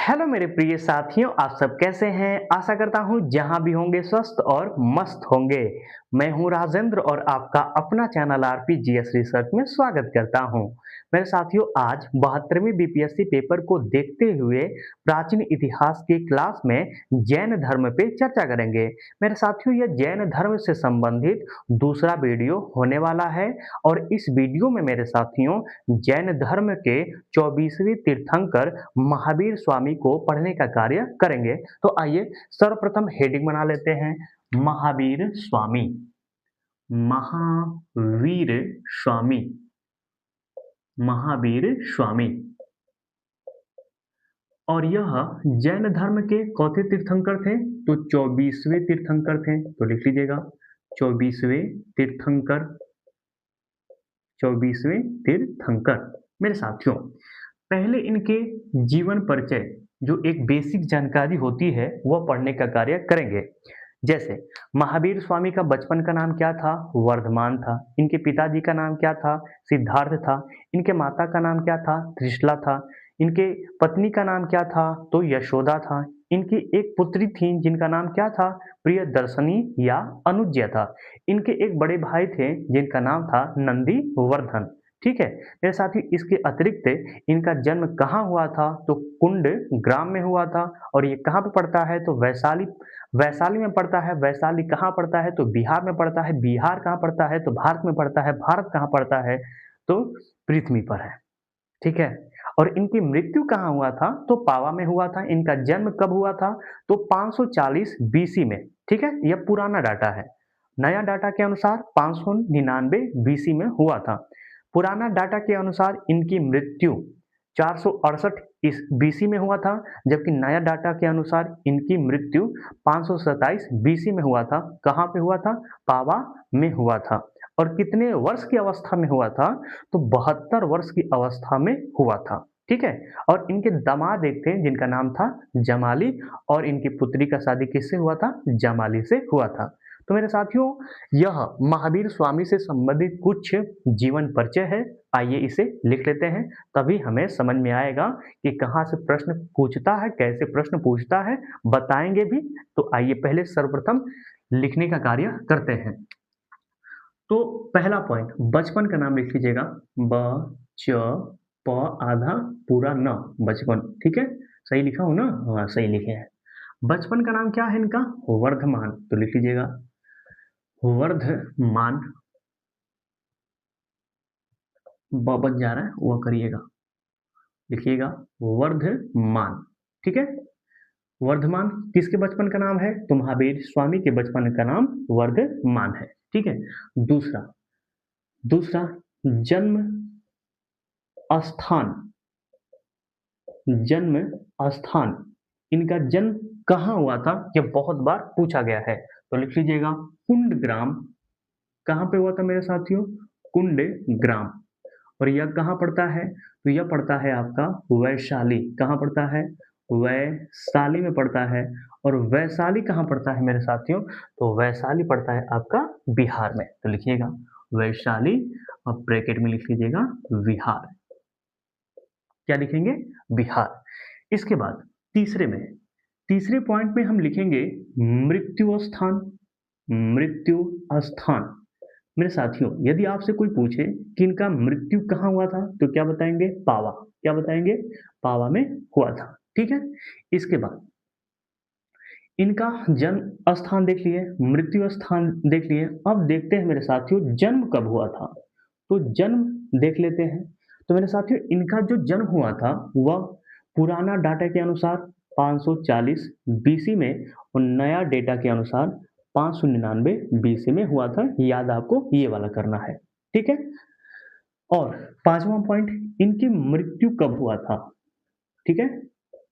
Hello मेरे प्रिय साथियों, आप सब कैसे हैं? आशा करता हूँ जहाँ भी होंगे स्वस्थ और मस्त होंगे। मैं हूँ राजेंद्र और आपका अपना चैनल आरपीजीएस रिसर्च में स्वागत करता हूँ। मेरे साथियों, आज 72वीं बीपीएससी पेपर को देखते हुए प्राचीन इतिहास की क्लास में जैन धर्म पे चर्चा करेंगे। मेरे साथियों, यह जैन धर्म से संबंधित दूसरा वीडियो होने वाला है और इस वीडियो में मेरे साथियों जैन धर्म के 24वें तीर्थंकर महावीर स्वामी को पढ़ने का कार्य करेंगे। तो आइए सर्वप्रथम हेडिंग बना लेते हैं। महावीर स्वामी, महावीर स्वामी, महावीर स्वामी। और यह जैन धर्म के कौथे तीर्थंकर थे? तो 24वें तीर्थंकर थे। तो लिख लीजिएगा 24वें तीर्थंकर, 24वें तीर्थंकर। मेरे साथियों, पहले इनके जीवन परिचय जो एक बेसिक जानकारी होती है वह पढ़ने का कार्य करेंगे। जैसे महावीर स्वामी का बचपन का नाम क्या था? वर्धमान था। इनके पिताजी का नाम क्या था? सिद्धार्थ था। इनके माता का नाम क्या था? त्रिशला था। इनके पत्नी का नाम क्या था? तो यशोदा था। इनकी एक पुत्री थी जिनका नाम क्या था? प्रियदर्शनी या अनुज्ञा था। इनके एक बड़े भाई थे जिनका नाम था नंदी वर्धन। ठीक है मेरे साथी, इसके अतिरिक्त इनका जन्म कहाँ हुआ था? तो कुंड ग्राम में हुआ था। और ये कहाँ पे पड़ता है? तो वैशाली, वैशाली में पड़ता है। वैशाली कहाँ पड़ता है? तो बिहार में पड़ता है। बिहार कहाँ पड़ता है? तो भारत में पड़ता है। भारत कहाँ पड़ता है? तो पृथ्वी पर है। ठीक है। और इनकी मृत्यु कहाँ हुआ था? तो पावा में हुआ था। इनका जन्म कब हुआ था? तो 540 बीसी में। ठीक है, यह पुराना डाटा है। नया डाटा के अनुसार 599 बीसी में हुआ था। पुराना डाटा के अनुसार इनकी मृत्यु 468 इस बीसी में हुआ था, जबकि नया डाटा के अनुसार इनकी मृत्यु 527 बीसी में हुआ था। कहाँ पे हुआ था? पावा में हुआ था। और कितने वर्ष की अवस्था में हुआ था? तो 72 वर्ष की अवस्था में हुआ था। ठीक है। और इनके दामाद एक थे जिनका नाम था जमाली, और इनकी पुत्री का शादी किससे हुआ था? जमाली से हुआ था। तो मेरे साथियों, यह महावीर स्वामी से संबंधित कुछ जीवन परिचय है। आइए इसे लिख लेते हैं, तभी हमें समझ में आएगा कि कहाँ से प्रश्न पूछता है, कैसे प्रश्न पूछता है, बताएंगे भी। तो आइए पहले सर्वप्रथम लिखने का कार्य करते हैं। तो पहला पॉइंट, बचपन का नाम लिख लीजिएगा। ब च प आधा पूरा न, बचपन। ठीक है, सही लिखा हूं ना? हाँ, सही लिखे हैं। बचपन का नाम क्या है इनका? वर्धमान। तो लिख लीजिएगा वर्धमान। ब बच जा रहा है, वह करिएगा, लिखिएगा वर्धमान। ठीक है। वर्धमान किसके बचपन का नाम है? तो महावीर स्वामी के बचपन का नाम वर्धमान है। ठीक है। दूसरा, दूसरा जन्म स्थान, जन्म स्थान, इनका जन्म कहाँ हुआ था? यह बहुत बार पूछा गया है। तो लिख लीजिएगा कुंड ग्राम। कहाँ पे हुआ था मेरे साथियों? कुंड ग्राम। और यह कहाँ पड़ता है? तो यह पड़ता है आपका वैशाली। कहाँ पड़ता है? वैशाली में पड़ता है। और वैशाली कहाँ पड़ता है मेरे साथियों? तो वैशाली पड़ता है आपका बिहार में। तो लिखिएगा वैशाली, और ब्रैकेट में लिख लीजिएगा बिहार। क्या लिखेंगे? बिहार। इसके बाद तीसरे में, तीसरे पॉइंट में हम लिखेंगे मृत्यु स्थान। मृत्यु स्थान। मेरे साथियों, यदि आपसे कोई पूछे कि इनका मृत्यु कहाँ हुआ था, तो क्या बताएंगे? पावा। क्या बताएंगे? पावा में हुआ था। ठीक है। इसके बाद इनका जन्म स्थान देख लिए, मृत्यु स्थान देख लिए। अब देखते हैं मेरे साथियों जन्म कब हुआ था। तो जन्म देख लेते हैं। तो मेरे साथियों, इनका जो जन्म हुआ था वह पुराना डाटा के अनुसार 540 बीसी में, और नया डेटा के अनुसार 599 बीसी में हुआ था। याद आपको ये वाला करना है। ठीक है। और पांचवा पॉइंट, इनकी मृत्यु कब हुआ था? ठीक है,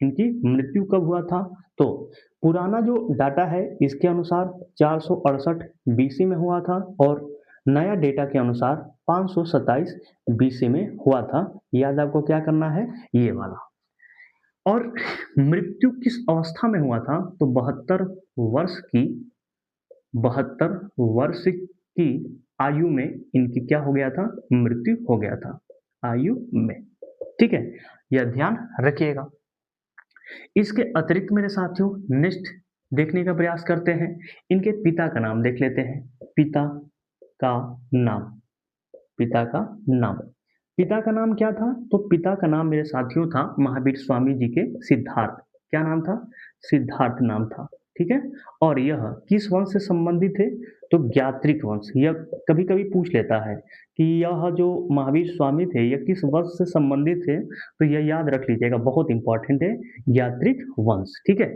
इनकी मृत्यु कब हुआ था? तो पुराना जो डाटा है इसके अनुसार 468 बीसी में हुआ था, और नया डेटा के अनुसार 527 बीसी में हुआ था। याद आपको क्या करना है? ये वाला। और मृत्यु किस अवस्था में हुआ था? तो 72 वर्ष की आयु में इनकी क्या हो गया था? मृत्यु हो गया था, आयु में। ठीक है, यह ध्यान रखिएगा। इसके अतिरिक्त मेरे साथियों नेक्स्ट देखने का प्रयास करते हैं, इनके पिता का नाम देख लेते हैं। पिता का नाम, पिता का नाम, पिता का नाम क्या था? तो पिता का नाम मेरे साथियों था महावीर स्वामी जी के सिद्धार्थ। क्या नाम था? सिद्धार्थ नाम था। ठीक है। और यह किस वंश से संबंधित है? तो ज्ञात्रिक वंश। यह कभी कभी पूछ लेता है कि यह जो महावीर स्वामी थे यह किस वंश से संबंधित है, तो यह याद रख लीजिएगा, बहुत इंपॉर्टेंट है, ज्ञात्रिक वंश। ठीक है।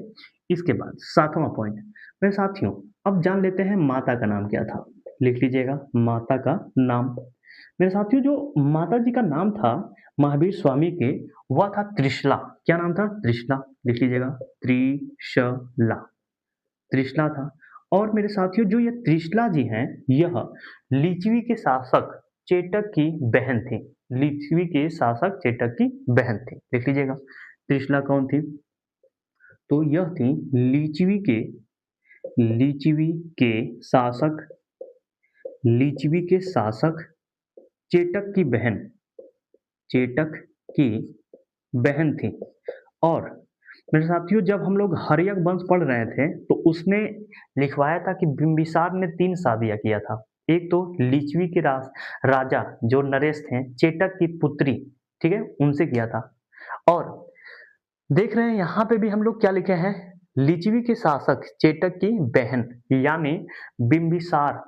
इसके बाद सातवां पॉइंट मेरे साथियों, अब जान लेते हैं माता का नाम क्या था। लिख लीजिएगा माता का नाम। मेरे साथियों जो माता जी का नाम था महावीर स्वामी के, वह था त्रिशला। क्या नाम था? त्रिशला। लिख लीजिएगा त्रिशला, त्रिशला था। और मेरे साथियों जो ये त्रिशला जी हैं, यह लिच्छवी के शासक चेटक की बहन थी। लिच्छवी के शासक चेटक की बहन थी। देख लीजिएगा त्रिशला कौन थी? तो यह थी लिच्छवी के शासक, लिच्छवी के शासक चेटक की बहन, चेटक की बहन थी। और मेरे साथियों जब हम लोग हर्यक वंश पढ़ रहे थे तो उसमें लिखवाया था कि बिंबिसार ने 3 शादियां किया था। एक तो लिच्छवी के राजा जो नरेश थे, चेटक की पुत्री, ठीक है, उनसे किया था। और देख रहे हैं यहाँ पे भी हम लोग क्या लिखे हैं? लिच्छवी के शासक चेटक की बहन, यानी बिंबिसार,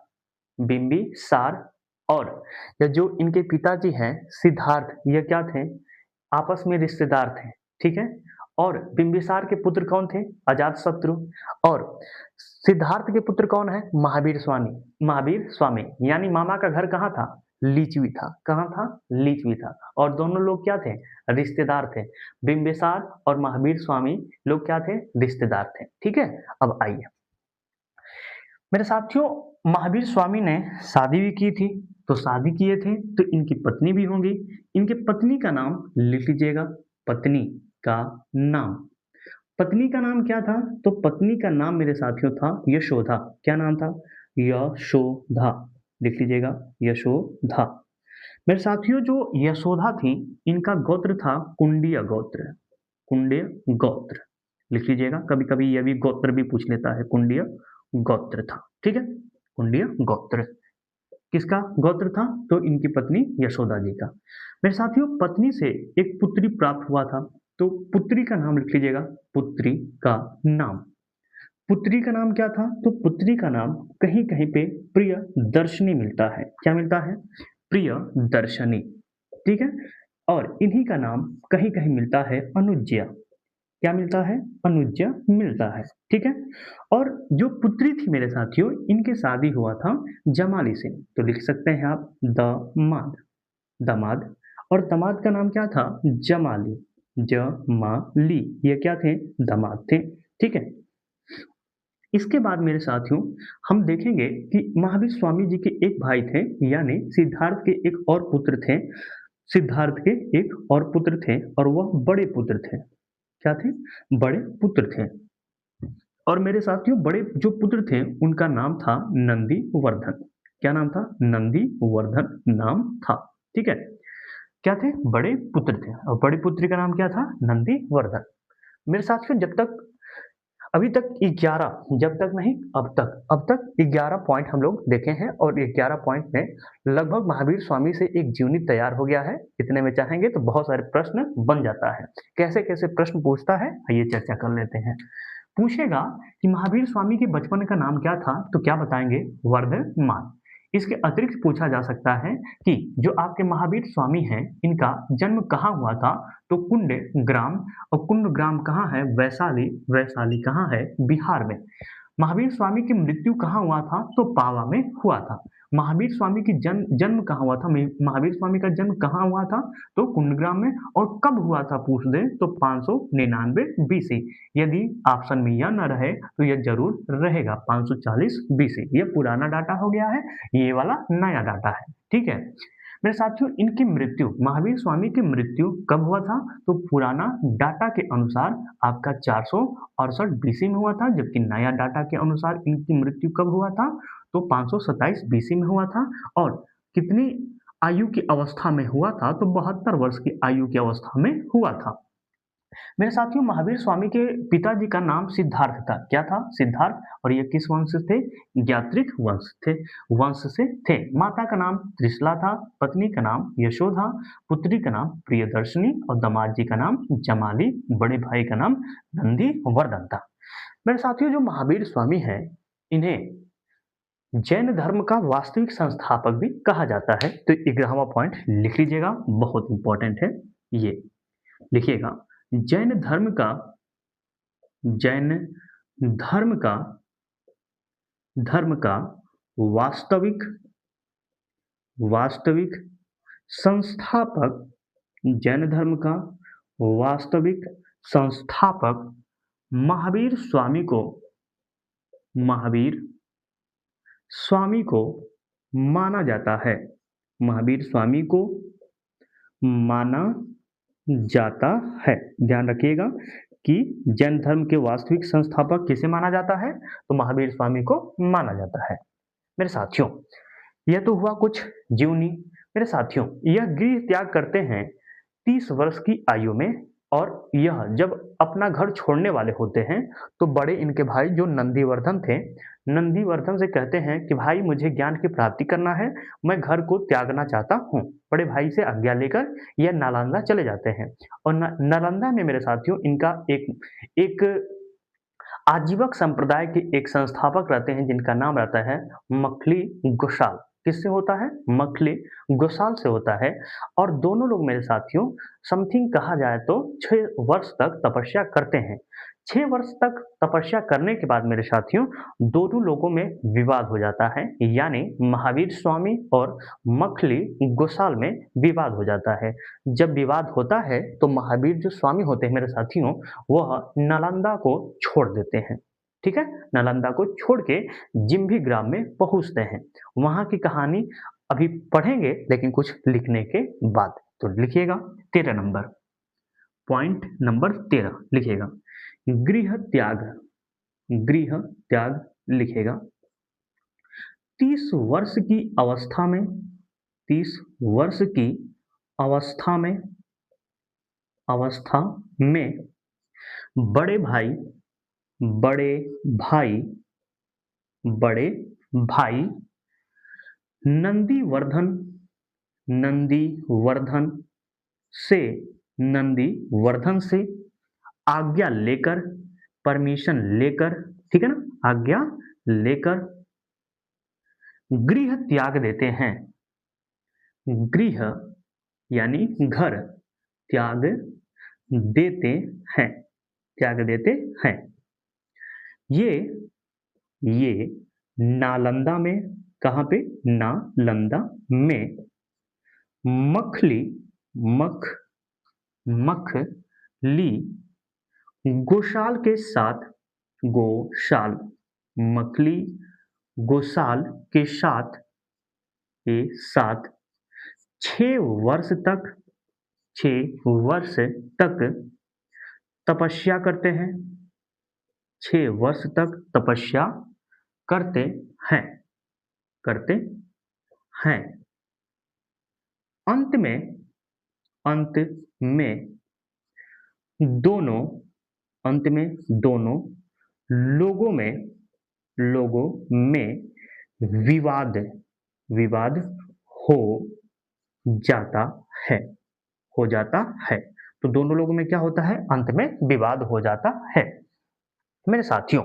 बिंबिसार। और या जो इनके पिताजी हैं सिद्धार्थ, ये क्या थे? आपस में रिश्तेदार थे। ठीक है। और बिंबिसार के पुत्र कौन थे? अजातशत्रु। और सिद्धार्थ के पुत्र कौन है? महावीर स्वामी। महावीर स्वामी यानी मामा का घर कहाँ था? लिच्छवी था। कहाँ था? लिच्छवी था। और दोनों लोग क्या थे? रिश्तेदार थे। बिंबिसार और महावीर स्वामी लोग क्या थे? रिश्तेदार थे। ठीक है। अब आइए मेरे साथियों, महावीर स्वामी ने शादी भी की थी, तो शादी किए थे तो इनकी पत्नी भी होंगी। इनके पत्नी का नाम लिख लीजिएगा, पत्नी का नाम। पत्नी का नाम क्या था? तो पत्नी का नाम मेरे साथियों था यशोधा। क्या नाम था? यशोधा। लिख लीजिएगा यशोधा। मेरे साथियों जो यशोधा थी, इनका गोत्र था कुंडीय गोत्र। कुंडीय गोत्र लिख लीजिएगा, कभी कभी यह भी गोत्र भी पूछ लेता है। कुंडीय गोत्र था। ठीक है। कुंडीय गोत्र किसका गोत्र था? तो इनकी पत्नी यशोदा जी का। मेरे साथियों पत्नी से एक पुत्री प्राप्त हुआ था, तो पुत्री का नाम लिख लीजिएगा, पुत्री का नाम। पुत्री का नाम क्या था? तो पुत्री का नाम कहीं कहीं पे प्रिय दर्शनी मिलता है। क्या मिलता है? प्रिय दर्शनी। ठीक है। और इन्हीं का नाम कहीं कहीं मिलता है अनुज्ञा। क्या मिलता है? अनुज्ञा मिलता है। ठीक है। और जो पुत्री थी मेरे साथियों, इनके शादी हुआ था जमाली से, तो लिख सकते हैं आप दामाद, दामाद। और दामाद का नाम क्या था? जमाली, जमाली। ये क्या थे? दामाद थे। ठीक है। इसके बाद मेरे साथियों हम देखेंगे कि महावीर स्वामी जी के एक भाई थे, यानी सिद्धार्थ के एक और पुत्र थे। सिद्धार्थ के एक और पुत्र थे और वह बड़े पुत्र थे। क्या थे? बड़े पुत्र थे। और मेरे साथियों बड़े जो पुत्र थे उनका नाम था नंदी वर्धन। क्या नाम था? नंदी वर्धन नाम था। ठीक है। क्या थे? बड़े पुत्र थे और बड़े पुत्र का नाम क्या था? नंदी वर्धन। मेरे साथियों जब तक अभी तक 11, जब तक नहीं अब तक 11 पॉइंट हम लोग देखे हैं और 11 पॉइंट में लगभग महावीर स्वामी से एक जीवनी तैयार हो गया है। इतने में चाहेंगे तो बहुत सारे प्रश्न बन जाता है। कैसे कैसे प्रश्न पूछता है आइए चर्चा कर लेते हैं। पूछेगा कि महावीर स्वामी के बचपन का नाम क्या था, तो क्या बताएंगे? वर्धमान। इसके अतिरिक्त पूछा जा सकता है कि जो आपके महावीर स्वामी हैं इनका जन्म कहाँ हुआ था, तो कुंड ग्राम। और कुंड ग्राम कहाँ है? वैशाली। वैशाली कहाँ है? बिहार में। महावीर स्वामी की मृत्यु कहाँ हुआ था? तो पावा में हुआ था। महावीर स्वामी की जन्म कहाँ हुआ था? महावीर स्वामी का जन्म कहाँ हुआ था? तो कुंडग्राम में। और कब हुआ था पूछ दे तो 599 बीसी। यदि ऑप्शन में यह न रहे तो यह जरूर रहेगा 540 बीसी। यह पुराना डाटा हो गया है, ये वाला नया डाटा है। ठीक है। मेरे साथियों इनकी मृत्यु, महावीर स्वामी की मृत्यु कब हुआ था? तो पुराना डाटा के अनुसार आपका 468 बीसी में हुआ था, जबकि नया डाटा के अनुसार इनकी मृत्यु कब हुआ था? तो 527 बीसी में हुआ था। और कितनी आयु की अवस्था में हुआ था? तो 72 वर्ष की आयु की अवस्था में हुआ था। मेरे साथियों, महावीर स्वामी के पिताजी का नाम सिद्धार्थ था। क्या था? सिद्धार्थ। और ये किस वंश से थे? ज्ञात्रिक वंश से थे। माता का नाम त्रिशला था, पत्नी का नाम यशोधा, पुत्री का नाम प्रियदर्शनी और दामाद जी का नाम जमाली, बड़े भाई का नाम नंदीवर्धन था। मेरे साथियों, जो महावीर स्वामी हैं, इन्हें जैन धर्म का वास्तविक संस्थापक भी कहा जाता है। तो 11वां पॉइंट लिख लीजिएगा, बहुत इंपॉर्टेंट है ये। लिखिएगा, जैन धर्म का जैन धर्म का धर्म का वास्तविक वास्तविक संस्थापक जैन धर्म का वास्तविक संस्थापक महावीर स्वामी को महावीर स्वामी को माना जाता है। महावीर स्वामी को माना जाता है। ध्यान रखिएगा कि जैन धर्म के वास्तविक संस्थापक किसे माना जाता है? तो महावीर स्वामी को माना जाता है। मेरे साथियों, यह तो हुआ कुछ जीवनी। मेरे साथियों, यह गृह त्याग करते हैं 30 वर्ष की आयु में, और यह जब अपना घर छोड़ने वाले होते हैं तो बड़े इनके भाई जो नंदीवर्धन थे, नंदीवर्धन से कहते हैं कि भाई मुझे ज्ञान की प्राप्ति करना है, मैं घर को त्यागना चाहता हूँ। बड़े भाई से आज्ञा लेकर यह नालंदा चले जाते हैं। और नालंदा में मेरे साथियों इनका एक आजीवक संप्रदाय के एक संस्थापक रहते हैं जिनका नाम रहता है मखली गोसाल। किससे होता है? मखली गोसाल से होता है। और दोनों लोग मेरे साथियों समथिंग कहा जाए तो 6 वर्ष तक तपस्या करते हैं। 6 वर्ष तक तपस्या करने के बाद मेरे साथियों दोनों लोगों में विवाद हो जाता है, यानी महावीर स्वामी और मखली गोसाल में विवाद हो जाता है। जब विवाद होता है तो महावीर जो स्वामी होते हैं मेरे साथियों, वह नालंदा को छोड़ देते हैं। ठीक है, नालंदा को छोड़ के जिम्भी ग्राम में पहुंचते हैं। वहां की कहानी अभी पढ़ेंगे, लेकिन कुछ लिखने के बाद। तो लिखिएगा 13 नंबर, पॉइंट नंबर 13 लिखिएगा, गृह त्याग लिखिएगा। 30 वर्ष की अवस्था में 30 वर्ष की अवस्था में बड़े भाई नंदीवर्धन से आज्ञा लेकर, परमिशन लेकर, ठीक है ना, आज्ञा लेकर गृह त्याग देते हैं। गृह यानी घर, त्याग देते हैं। ये नालंदा में, कहाँ पे? नालंदा में मखली गोसाल के साथ मखली गोसाल के साथ 6 वर्ष तक तपस्या करते हैं। 6 वर्ष तक तपस्या करते हैं। अंत में दोनों लोगों में विवाद हो जाता है। तो दोनों लोगों में क्या होता है? अंत में विवाद हो जाता है। मेरे साथियों,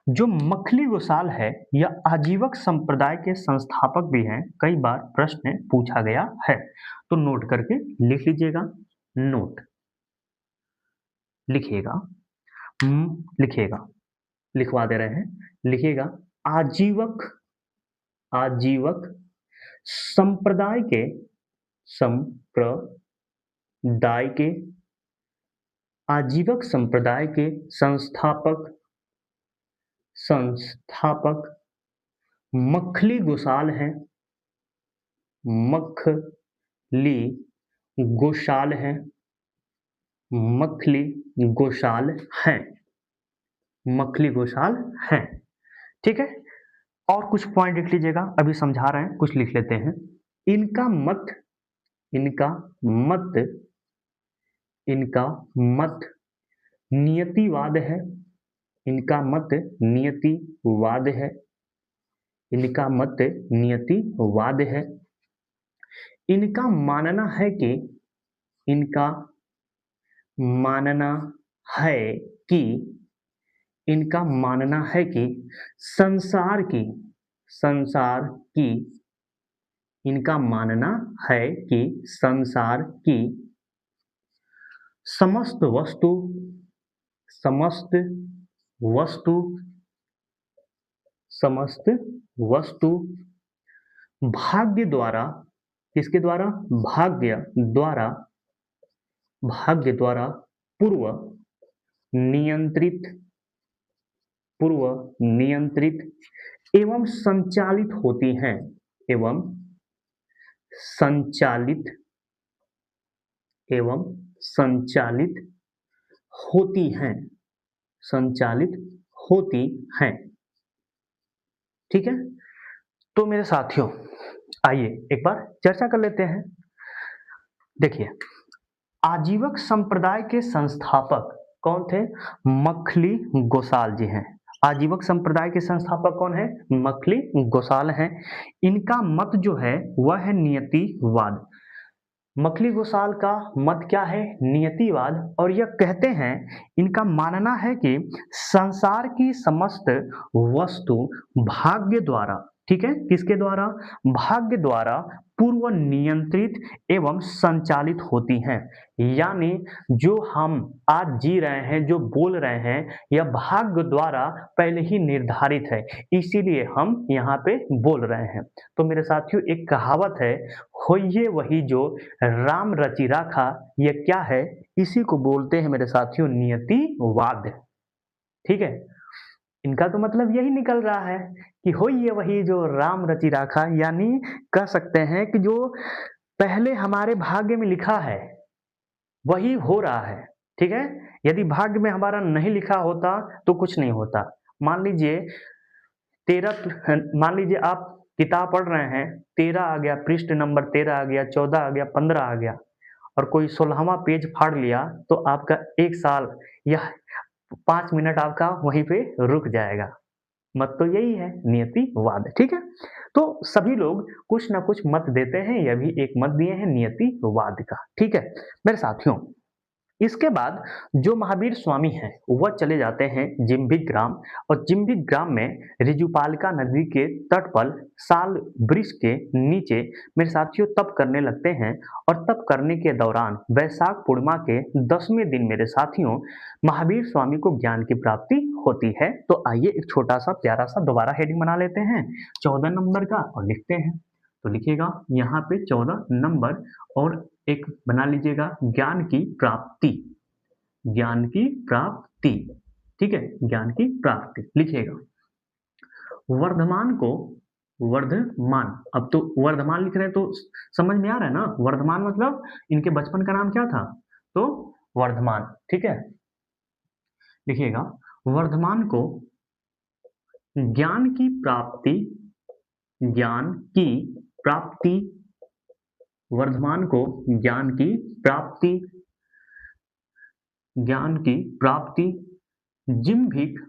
जो मखली गोसाल है यह आजीवक संप्रदाय के संस्थापक भी हैं। कई बार प्रश्न पूछा गया है, तो नोट करके लिख लीजिएगा। नोट लिखिएगा, लिखवा दे रहे हैं। लिखिएगा, आजीवक संप्रदाय के आजीवक संप्रदाय के संस्थापक मखली गोसाल हैं। मखली गोसाल हैं। ठीक है, और कुछ पॉइंट लिख लीजिएगा, अभी समझा रहे हैं, कुछ लिख लेते हैं। इनका मत नियतिवाद है, इनका मत नियतिवाद है, इनका मत नियतिवाद है। इनका मानना है कि इनका मानना है कि इनका मानना है कि संसार की इनका मानना है कि संसार की समस्त वस्तु समस्त वस्तु समस्त वस्तु भाग्य द्वारा, किसके द्वारा? भाग्य द्वारा पूर्व नियंत्रित एवं संचालित होती हैं, एवं संचालित होती हैं, ठीक है। तो मेरे साथियों, आइए एक बार चर्चा कर लेते हैं। देखिए, आजीवक संप्रदाय के संस्थापक कौन थे? मखली गोसाल जी हैं। आजीवक संप्रदाय के संस्थापक कौन है? मखली गोसाल हैं। इनका मत जो है वह है नियतिवाद। मखली गोसाल का मत क्या है? नियतिवाद। और यह कहते हैं, इनका मानना है कि संसार की समस्त वस्तु भाग्य द्वारा, ठीक है, किसके द्वारा? भाग्य द्वारा पूर्व नियंत्रित एवं संचालित होती हैं। यानी जो हम आज जी रहे हैं, जो बोल रहे हैं, यह भाग्य द्वारा पहले ही निर्धारित है, इसीलिए हम यहाँ पे बोल रहे हैं। तो मेरे साथियों, एक कहावत है, होइए वही जो राम रचि राखा, यह क्या है? इसी को बोलते हैं मेरे साथियों नियतिवाद, ठीक है। इनका तो मतलब यही निकल रहा है कि होइए वही जो राम रचि राखा, यानी कह सकते हैं कि जो पहले हमारे भाग्य में लिखा है वही हो रहा है, ठीक है। यदि भाग्य में हमारा नहीं लिखा होता तो कुछ नहीं होता। मान लीजिए मान लीजिए आप किताब पढ़ रहे हैं, 13 आ गया, पृष्ठ नंबर 13 आ गया, 14 आ गया, 15 आ गया, और कोई 16वां पेज फाड़ लिया, तो आपका 1 साल या 5 मिनट आपका वहीं पे रुक जाएगा। मत तो यही है, नियतिवाद, ठीक है। तो सभी लोग कुछ ना कुछ मत देते हैं, यह भी एक मत दिए हैं नियतिवाद का, ठीक है। मेरे साथियों, इसके बाद जो महावीर स्वामी हैं वह चले जाते हैं जिम्बिक ग्राम, और जिम्बिक ग्राम में रिजुपालिका नदी के तट पर साल वृक्ष के नीचे मेरे साथियों तप करने लगते हैं। और तप करने के दौरान वैशाख पूर्णिमा के 10वें दिन मेरे साथियों महावीर स्वामी को ज्ञान की प्राप्ति होती है। तो आइए एक छोटा सा प्यारा सा दोबारा हेडिंग बना लेते हैं 14 नंबर का और लिखते हैं। तो लिखिएगा यहाँ पे 14 नंबर, और एक बना लीजिएगा ज्ञान की प्राप्ति, ज्ञान की प्राप्ति, ठीक है, ज्ञान की प्राप्ति लिखिएगा। वर्धमान को वर्धमान, अब तो वर्धमान लिख रहे हैं तो समझ में आ रहा है ना, वर्धमान मतलब इनके बचपन का नाम क्या था? तो वर्धमान, ठीक है। लिखिएगा, वर्धमान को ज्ञान की प्राप्ति, ज्ञान की प्राप्ति, वर्धमान को ज्ञान की प्राप्ति, ज्ञान की प्राप्ति जिम्भिक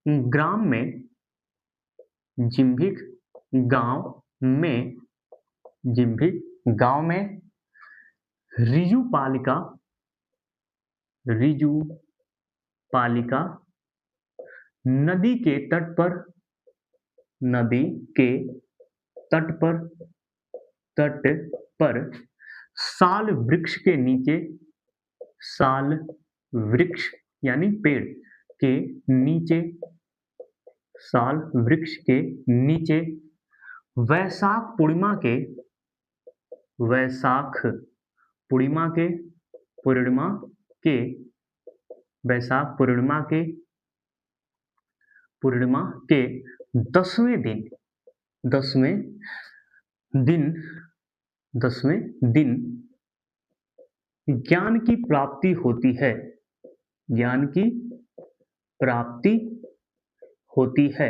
ग्राम में, जिम्भिक गांव में, जिम्भिक गांव में रिजुपालिका, रिजुपालिका नदी के तट पर, नदी के तट पर, तट पर साल वृक्ष के नीचे, साल वृक्ष यानी पेड़ के नीचे, साल वृक्ष के नीचे वैशाख पूर्णिमा के, वैशाख पूर्णिमा के, पूर्णिमा के, वैशाख पूर्णिमा के, पूर्णिमा के 10वें दिन, 10वें दिन, 10वें दिन ज्ञान की प्राप्ति होती है, ज्ञान की प्राप्ति होती है,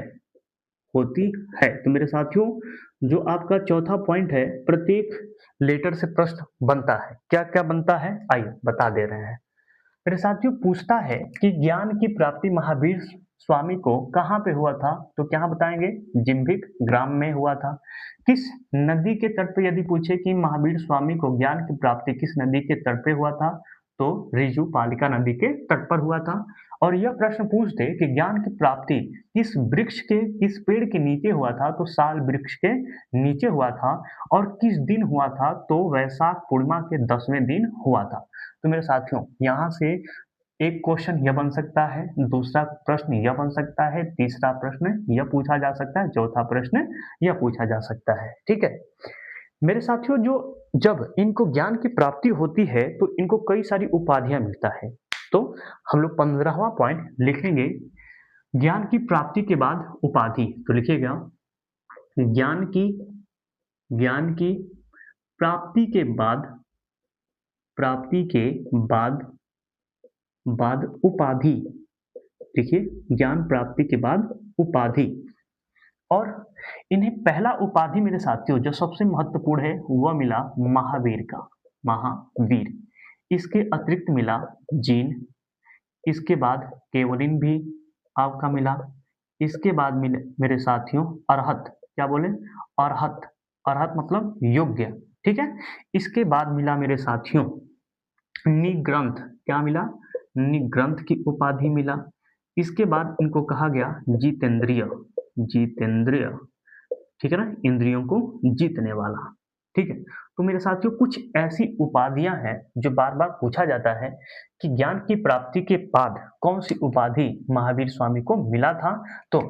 होती है। तो मेरे साथियों, जो आपका चौथा पॉइंट है, प्रत्येक लेटर से प्रश्न बनता है। क्या क्या बनता है, आइए बता दे रहे हैं। मेरे साथियों, पूछता है कि ज्ञान की प्राप्ति महावीर स्वामी को कहाँ पे हुआ था, तो क्या बताएंगे, जिम्भिक ग्राम में हुआ था। किस नदी के तट पे, यदि पूछे कि महावीर स्वामी को ज्ञान की प्राप्ति किस नदी के तट पे हुआ था, तो रिजु पालिका नदी के तट पर हुआ था। और यह प्रश्न पूछते कि ज्ञान की प्राप्ति किस वृक्ष के, किस पेड़ के नीचे हुआ था, तो साल वृक्ष के नीचे हुआ था। और किस दिन हुआ था, तो वैशाख पूर्णिमा के 10वें दिन हुआ था। तो मेरे साथियों, यहाँ से एक क्वेश्चन यह बन सकता है, दूसरा प्रश्न यह बन सकता है, तीसरा प्रश्न यह पूछा जा सकता है, चौथा प्रश्न यह पूछा जा सकता है। ठीक है मेरे साथियों, जो जब इनको ज्ञान की प्राप्ति होती है तो इनको कई सारी उपाधियां मिलता है। तो हम लोग 15वां पॉइंट लिखेंगे, ज्ञान की प्राप्ति के बाद उपाधि। तो लिखिएगा, ज्ञान की ज्ञान की प्राप्ति के बाद, प्राप्ति के बाद बाद उपाधि। देखिए, ज्ञान प्राप्ति के बाद उपाधि। और इन्हें पहला उपाधि मेरे साथियों जो सबसे महत्वपूर्ण है वह मिला महावीर का, महावीर। इसके अतिरिक्त मिला जीन, इसके बाद केवलिन भी आपका मिला। इसके बाद मिले मेरे साथियों अरहत। क्या बोले, अरहत। अरहत मतलब योग्य। ठीक है, इसके बाद मिला मेरे साथियों निग्रंथ। क्या मिला, निग्रंथ की उपाधि मिला। इसके बाद इनको कहा गया जितेंद्रिय, जितेंद्रिय। ठीक है ना, इंद्रियों को जीतने वाला। ठीक है, तो मेरे साथियों कुछ ऐसी उपाधियां हैं जो बार बार पूछा जाता है कि ज्ञान की प्राप्ति के बाद कौन सी उपाधि महावीर स्वामी को मिला था। तो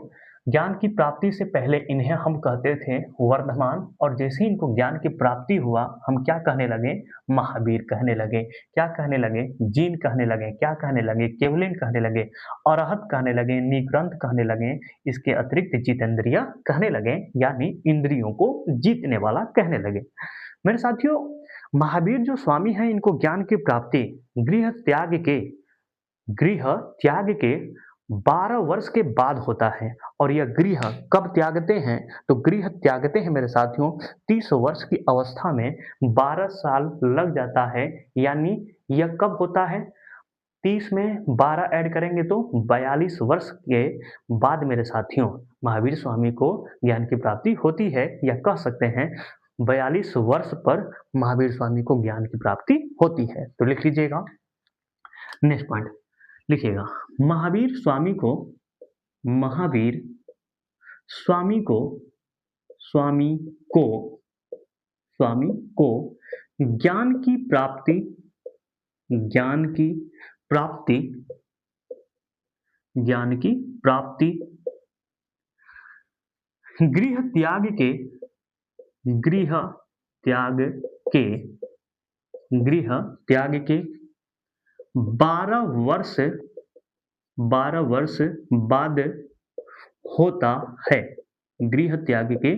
ज्ञान की प्राप्ति से पहले इन्हें हम कहते थे वर्धमान, और जैसे ही इनको ज्ञान की प्राप्ति हुआ हम क्या कहने लगे, महावीर कहने लगे। क्या कहने लगे, जीन कहने लगे। क्या कहने लगे, केवलिन कहने लगे, अरहत कहने लगे, निग्रंथ कहने लगे। इसके अतिरिक्त जितेंद्रिय कहने लगे, यानी इंद्रियों को जीतने वाला कहने लगे। मेरे साथियों, महावीर जो स्वामी हैं इनको ज्ञान की प्राप्ति गृह त्याग के 12 वर्ष के बाद होता है। और यह गृह कब त्यागते हैं, तो गृह त्यागते हैं मेरे साथियों 30 वर्ष की अवस्था में। 12 साल लग जाता है, यानी यह कब होता है, 30 में 12 ऐड करेंगे तो 42 वर्ष के बाद मेरे साथियों महावीर स्वामी को ज्ञान की प्राप्ति होती है, या कह सकते हैं 42 वर्ष पर महावीर स्वामी को ज्ञान की प्राप्ति होती है। तो लिख लीजिएगा, नेक्स्ट पॉइंट लिखिएगा, महावीर स्वामी को, महावीर स्वामी को, स्वामी को, स्वामी को ज्ञान की प्राप्ति, ज्ञान की प्राप्ति, ज्ञान की प्राप्ति गृह त्याग के, गृह त्याग के, गृह त्याग के 12 वर्ष, 12 वर्ष बाद होता है। गृह त्याग के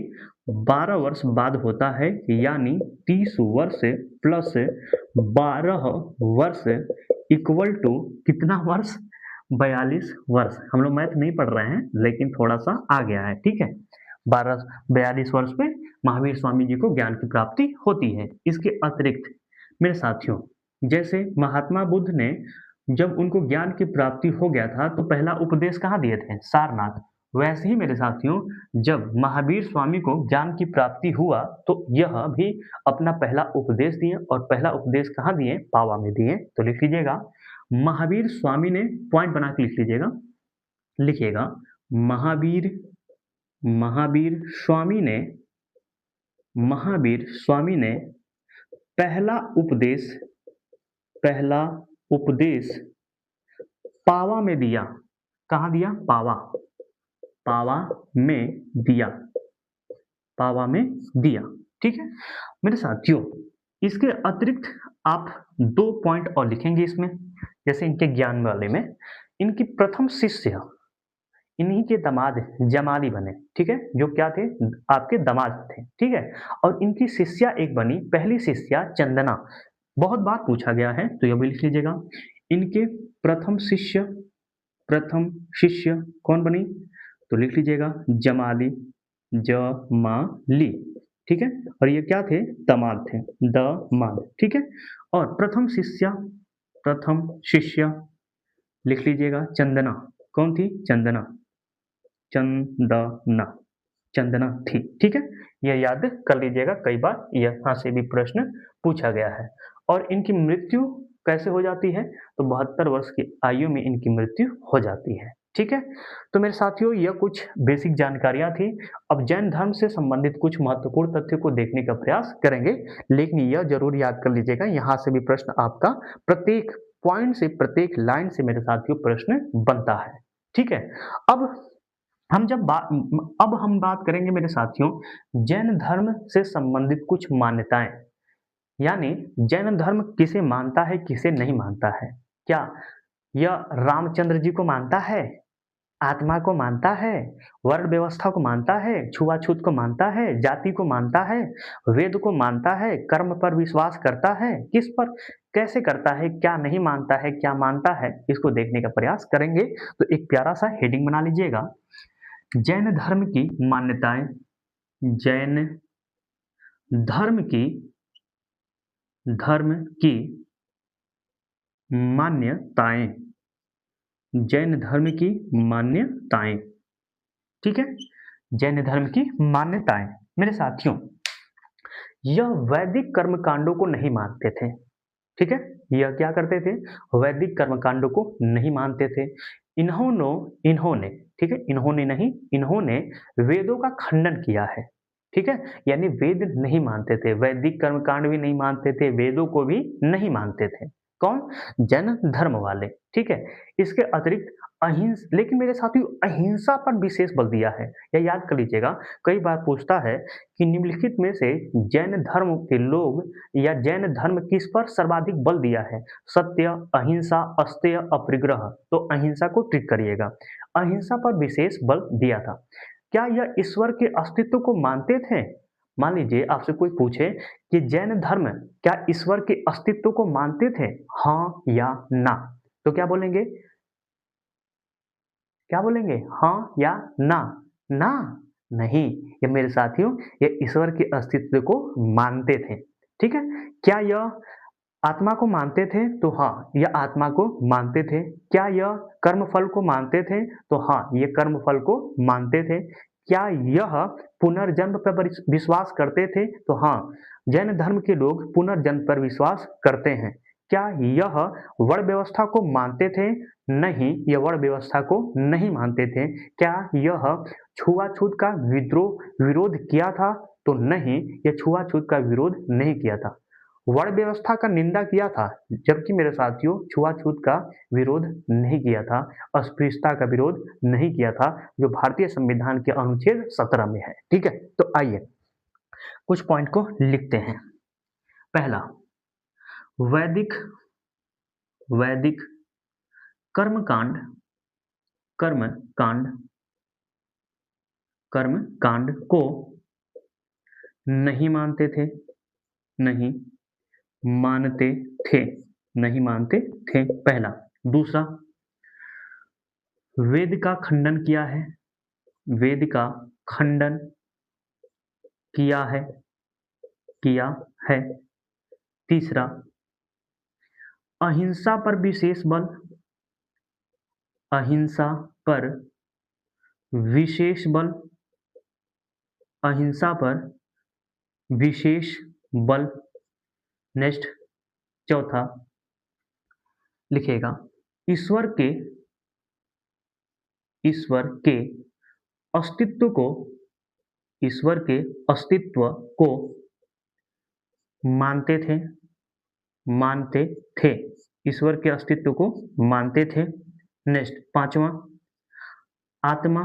12 वर्ष बाद होता है, यानी 30 वर्ष प्लस 12 वर्ष इक्वल टू कितना वर्ष, 42 वर्ष। हम लोग मैथ नहीं पढ़ रहे हैं लेकिन थोड़ा सा आ गया है। ठीक है, 42 वर्ष में महावीर स्वामी जी को ज्ञान की प्राप्ति होती है। इसके अतिरिक्त मेरे साथियों, जैसे महात्मा बुद्ध ने जब उनको ज्ञान की प्राप्ति हो गया था तो पहला उपदेश कहाँ दिए थे, सारनाथ। वैसे ही मेरे साथियों जब महावीर स्वामी को ज्ञान की प्राप्ति हुआ तो यह भी अपना पहला उपदेश दिए, और पहला उपदेश कहाँ दिए, पावा में दिए। तो लिख लीजिएगा, महावीर स्वामी ने, पॉइंट बना के लिख लीजिएगा, लिखिएगा महावीर, महावीर स्वामी ने, महावीर स्वामी ने पहला उपदेश, पहला उपदेश पावा में दिया। कहाँ दिया, पावा, पावा में दिया, पावा में दिया। ठीक है मेरे साथियों, इसके अतिरिक्त आप 2 पॉइंट और लिखेंगे इसमें, जैसे इनके ज्ञान वाले में इनकी प्रथम शिष्य इन्हीं के दामाद जमाली बने। ठीक है, जो क्या थे, आपके दामाद थे। ठीक है, और इनकी शिष्या एक बनी, पहली शिष्या चंदना। बहुत बार पूछा गया है तो यह भी लिख लीजिएगा। इनके प्रथम शिष्य, प्रथम शिष्य कौन बनी, तो लिख लीजिएगा जमाली, जमाली, ठीक है। और ये क्या थे? दमाद थे, दमाद, ठीक है। और प्रथम शिष्य लिख लीजिएगा चंदना। कौन थी? चंदना, चंदना, चंदना थी, ठीक है। यह याद कर लीजिएगा, कई बार यहाँ से भी प्रश्न पूछा गया है। और इनकी मृत्यु कैसे हो जाती है? तो 72 वर्ष की आयु में इनकी मृत्यु हो जाती है, ठीक है। तो मेरे साथियों, यह कुछ बेसिक जानकारियां थी। अब जैन धर्म से संबंधित कुछ महत्वपूर्ण तथ्यों को देखने का प्रयास करेंगे, लेकिन यह जरूर याद कर लीजिएगा, यहाँ से भी प्रश्न आपका प्रत्येक पॉइंट से, प्रत्येक लाइन से मेरे साथियों प्रश्न बनता है, ठीक है। अब हम बात करेंगे मेरे साथियों जैन धर्म से संबंधित कुछ मान्यताएं, यानी जैन धर्म किसे मानता है, किसे नहीं मानता है। क्या यह रामचंद्र जी को मानता है, आत्मा को मानता है, वर्ण व्यवस्था को मानता है, छुआछूत को मानता है, जाति को मानता है, वेद को मानता है, कर्म पर विश्वास करता है, किस पर, कैसे करता है, क्या नहीं मानता है, क्या मानता है, इसको देखने का प्रयास करेंगे। तो एक प्यारा सा हेडिंग बना लीजिएगा, जैन धर्म की मान्यताएं, जैन धर्म की मान्यताएं, जैन धर्म की मान्यताएं, ठीक है। जैन धर्म की मान्यताएं मेरे साथियों, यह वैदिक कर्मकांडों को नहीं मानते थे, ठीक है। यह क्या करते थे? वैदिक कर्मकांडों को नहीं मानते थे। इन्होंने, ठीक है, इन्होंने नहीं, इन्होंने वेदों का खंडन किया है, ठीक है। यानी वेद नहीं मानते थे, वैदिक कर्मकांड भी नहीं मानते थे, वेदों को भी नहीं मानते थे। कौन? जैन धर्म वाले, ठीक है। इसके अतिरिक्त लेकिन मेरे साथियों अहिंसा पर विशेष बल दिया है, यह याद कर लीजिएगा। कई बार पूछता है कि निम्नलिखित में से जैन धर्म के लोग या जैन धर्म किस पर सर्वाधिक बल दिया है? सत्य, अहिंसा, अस्तेय, अपरिग्रह। तो अहिंसा को टिक करिएगा, अहिंसा पर विशेष बल दिया था। क्या यह ईश्वर के अस्तित्व को मानते थे? मान लीजिए आपसे कोई पूछे कि जैन धर्म क्या ईश्वर के अस्तित्व को मानते थे, हाँ या ना, तो क्या बोलेंगे? क्या बोलेंगे? हाँ या ना? ना, नहीं। ये मेरे साथियों, ये ईश्वर के अस्तित्व को मानते थे, ठीक है। क्या यह आत्मा को मानते थे? तो हाँ, यह आत्मा को मानते थे। क्या यह कर्मफल को मानते थे? तो हाँ, ये कर्मफल को मानते थे। क्या यह पुनर्जन्म पर विश्वास करते थे? तो हाँ, जैन धर्म के लोग पुनर्जन्म पर विश्वास करते हैं। क्या यह वर्ण व्यवस्था को मानते थे? नहीं, यह वर्ण व्यवस्था को नहीं मानते थे। क्या यह छुआछूत का विरोध किया था? तो नहीं, यह छुआछूत का विरोध नहीं किया था। वर्ण व्यवस्था का निंदा किया था, जबकि मेरे साथियों छुआछूत का विरोध नहीं किया था, अस्पृश्यता का विरोध नहीं किया था, जो भारतीय संविधान के अनुच्छेद 17 में है, ठीक है। तो आइए कुछ पॉइंट को लिखते हैं। पहला, वैदिक वैदिक कर्मकांड कर्मकांड कर्मकांड को नहीं मानते थे, नहीं मानते थे, नहीं मानते थे, पहला। दूसरा, वेद का खंडन किया है, वेद का खंडन किया है, किया है। तीसरा, अहिंसा पर विशेष बल, अहिंसा पर विशेष बल, अहिंसा पर विशेष बल। नेक्स्ट, चौथा लिखेगा, ईश्वर के अस्तित्व को, ईश्वर के अस्तित्व को मानते थे, मानते थे, ईश्वर के अस्तित्व को मानते थे। नेक्स्ट, पांचवा, आत्मा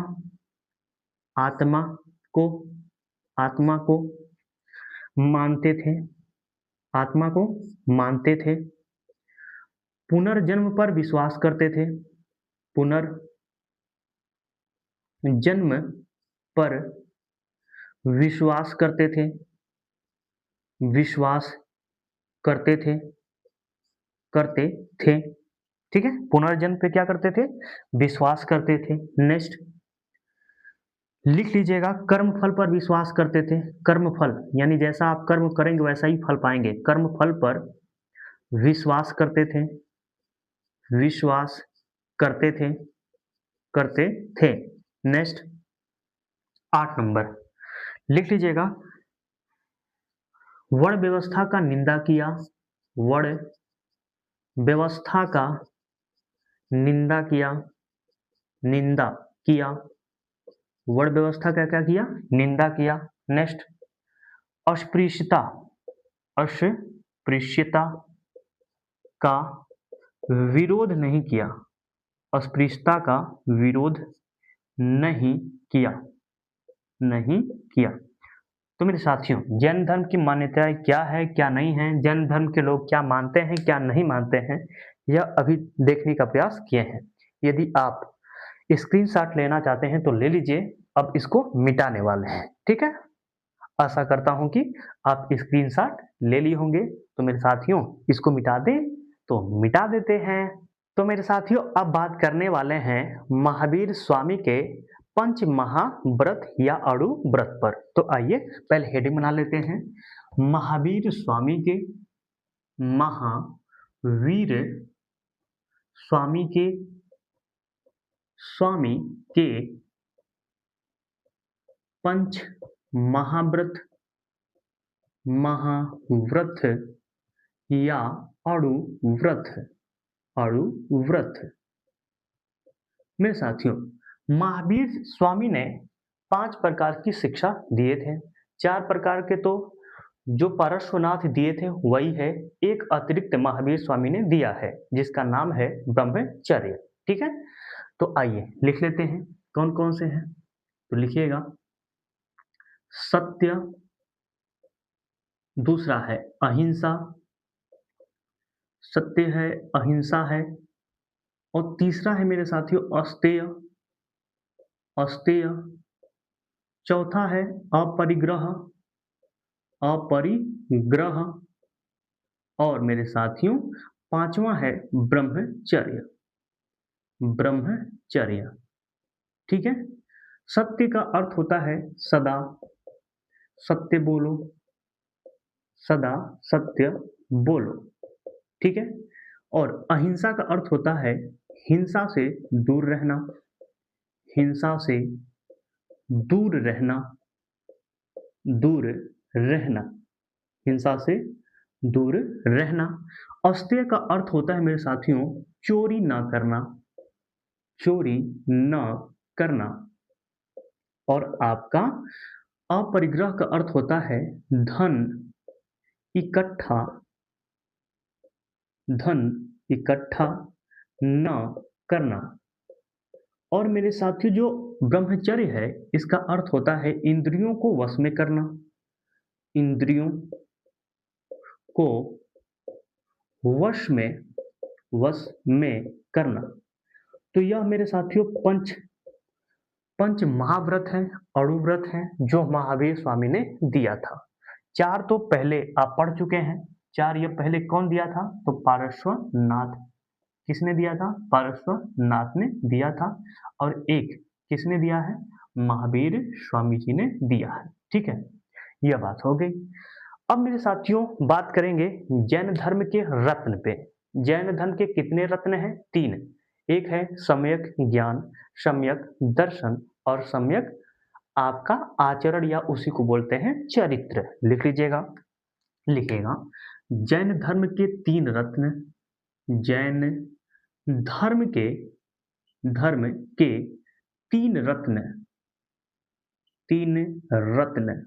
आत्मा को आत्मा को मानते थे, आत्मा को मानते थे। पुनर्जन्म पर विश्वास करते थे, पुनर्जन्म पर विश्वास करते थे, विश्वास करते थे, करते थे, ठीक है। पुनर्जन्म पे क्या करते थे? विश्वास करते थे। नेक्स्ट, लिख लीजिएगा, कर्म फल पर विश्वास करते थे। कर्म फल यानी जैसा आप कर्म करेंगे वैसा ही फल पाएंगे। कर्म फल पर विश्वास करते थे, विश्वास करते थे, करते थे। नेक्स्ट 8 नंबर लिख लीजिएगा, वर्ण व्यवस्था का निंदा किया। वर्ण व्यवस्था का निंदा किया, निंदा किया। वर्ण व्यवस्था का क्या किया? निंदा किया। नेक्स्ट अस्पृश्यता, अस्पृश्यता का विरोध नहीं किया। अस्पृश्यता का विरोध नहीं किया, नहीं किया। तो मेरे साथियों, जैन धर्म की मान्यताएं क्या है, क्या नहीं है, जैन धर्म के लोग क्या मानते हैं, क्या नहीं मानते हैं, यह अभी देखने का प्रयास किए हैं। यदि आप स्क्रीनशॉट लेना चाहते हैं तो ले लीजिए, अब इसको मिटाने वाले हैं, ठीक है। आशा करता हूं कि आप स्क्रीनशॉट ले लिए होंगे। तो मेरे साथियों, इसको मिटा दें तो मिटा देते हैं। तो मेरे साथियों, अब बात करने वाले हैं महावीर स्वामी के पंच महाव्रत या अणु व्रत पर। तो आइए पहले हेडिंग बना लेते हैं। महावीर स्वामी के, महावीर स्वामी के, स्वामी के पंच महाव्रत, महाव्रत या अणु व्रत, अणु व्रत। मेरे साथियों, महावीर स्वामी ने 5 प्रकार की शिक्षा दिए थे। 4 प्रकार के तो जो पार्श्वनाथ दिए थे वही है, एक अतिरिक्त महावीर स्वामी ने दिया है जिसका नाम है ब्रह्मचर्य, ठीक है। तो आइए लिख लेते हैं कौन कौन से हैं। तो लिखिएगा, सत्य, दूसरा है अहिंसा, सत्य है, अहिंसा है, और तीसरा है मेरे साथियों अस्तेय, अस्तेय। चौथा है अपरिग्रह, अपरिग्रह, और मेरे साथियों पांचवा है ब्रह्मचर्य, ब्रह्मचर्य, ठीक है। सत्य का अर्थ होता है सदा सत्य बोलो, सदा सत्य बोलो, ठीक है। और अहिंसा का अर्थ होता है हिंसा से दूर रहना, हिंसा से दूर रहना, दूर रहना, हिंसा से दूर रहना। अस्तेय का अर्थ होता है मेरे साथियों चोरी ना करना, चोरी न करना। और आपका अपरिग्रह का अर्थ होता है धन इकट्ठा, धन इकट्ठा न करना। और मेरे साथियों जो ब्रह्मचर्य है इसका अर्थ होता है इंद्रियों को वश में करना, इंद्रियों को वश में करना। तो यह मेरे साथियों पंच महाव्रत है, अणुव्रत है जो महावीर स्वामी ने दिया था। 4 तो पहले आप पढ़ चुके हैं। 4 ये पहले कौन दिया था? तो पार्श्वनाथ। किसने दिया था? पार्श्वनाथ ने दिया था। और एक किसने दिया है? महावीर स्वामी जी ने दिया है, ठीक है। यह बात हो गई। अब मेरे साथियों बात करेंगे जैन धर्म के रत्न पे। जैन धर्म के कितने रत्न हैं? 3। एक है सम्यक ज्ञान, सम्यक दर्शन और सम्यक आपका आचरण या उसी को बोलते हैं चरित्र। लिख लीजिएगा, लिखिएगा जैन धर्म के 3 रत्न, जैन धर्म के 3 रत्न, 3 रत्न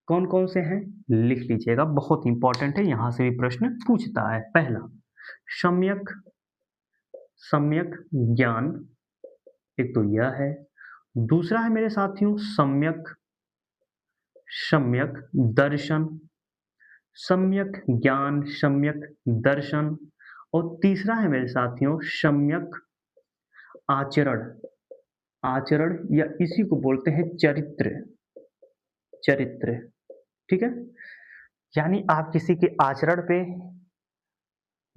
कौन कौन से हैं? लिख लीजिएगा, बहुत इंपॉर्टेंट है, यहां से भी प्रश्न पूछता है। पहला सम्यक, सम्यक ज्ञान, एक तो यह है। दूसरा है मेरे साथियों सम्यक, सम्यक दर्शन, सम्यक ज्ञान, सम्यक दर्शन। और तीसरा है मेरे साथियों सम्यक आचरण, आचरण या इसी को बोलते हैं चरित्र, चरित्र, ठीक है। यानी आप किसी के आचरण पे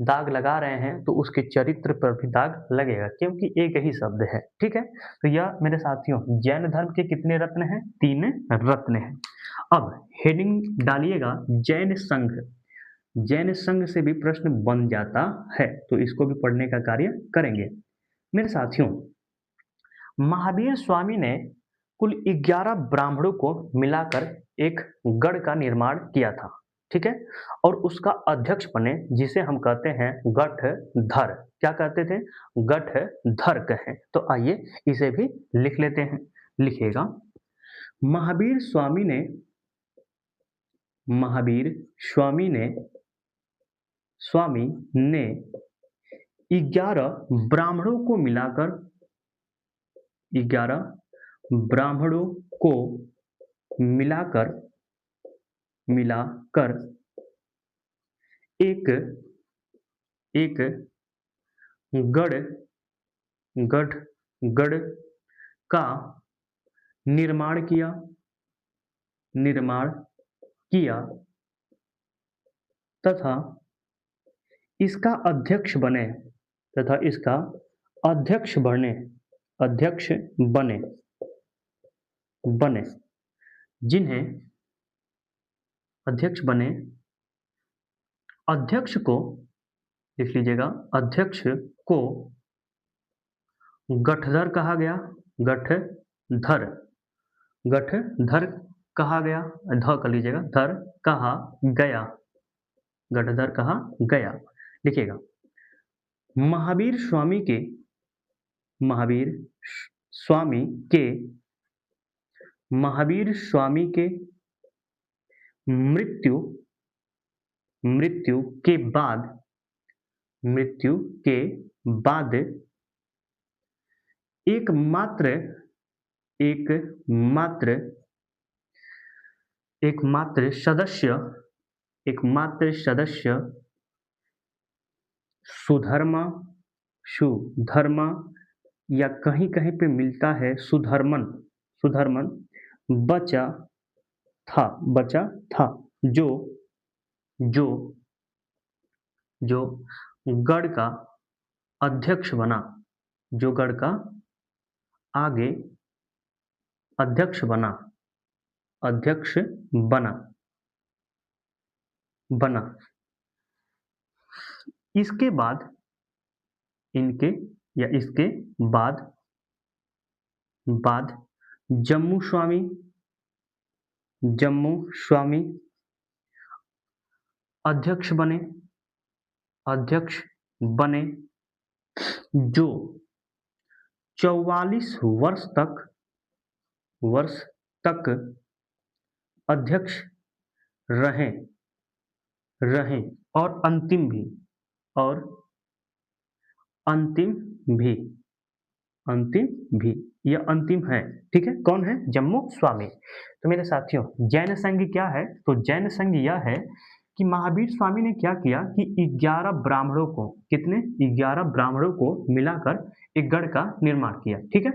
दाग लगा रहे हैं तो उसके चरित्र पर भी दाग लगेगा, क्योंकि एक ही शब्द है। ठीक है, तो यह मेरे साथियों जैन धर्म के कितने रत्न हैं? 3 रत्न हैं। अब हेडिंग डालिएगा जैन संघ। जैन संघ से भी प्रश्न बन जाता है, तो इसको भी पढ़ने का कार्य करेंगे। मेरे साथियों, महावीर स्वामी ने कुल 11 ब्राह्मणों को मिलाकर एक गढ़ का निर्माण किया था। ठीक है, और उसका अध्यक्ष बने, जिसे हम कहते हैं गठधर। क्या कहते थे? गठधर कहें। तो आइए इसे भी लिख लेते हैं। लिखिएगा, महावीर स्वामी ने महावीर स्वामी ने 11 ब्राह्मणों को मिलाकर 11 ब्राह्मणों को मिलाकर मिलाकर एक एक गढ़ गढ़ गढ़ का निर्माण किया निर्माण किया तथा इसका अध्यक्ष बने तथा इसका अध्यक्ष बने अध्यक्ष बने बने जिन्हें अध्यक्ष बने। अध्यक्ष को लिख लीजिएगा, अध्यक्ष को गठधर कहा गया। गठधर गठधर कहा गया, ध कर लीजिएगा, धर कहा गया, गठधर कहा गया। लिखिएगा, महावीर स्वामी के महावीर स्वामी के महावीर स्वामी के मृत्यु मृत्यु के बाद मृत्यु के बाद एकमात्र एकमात्र एकमात्र सदस्य एकमात्र सदस्य सुधर्मा सुधर्मा या कहीं कहीं पे मिलता है सुधर्मन सुधर्मन बचा था जो जो जो गढ़ का अध्यक्ष बना जो गढ़ का आगे अध्यक्ष बना अध्यक्ष बना बना इसके बाद इनके या इसके बाद बाद जम्मू स्वामी अध्यक्ष बने जो 44 वर्ष तक अध्यक्ष रहे और अंतिम भी यह अंतिम है। ठीक है, कौन है? जम्मू स्वामी। तो मेरे साथियों, जैन संघ क्या है? तो जैन संघ यह है कि महावीर स्वामी ने क्या किया कि 11 ब्राह्मणों को, कितने? 11 ब्राह्मणों को मिलाकर एक गढ़ का निर्माण किया। ठीक है,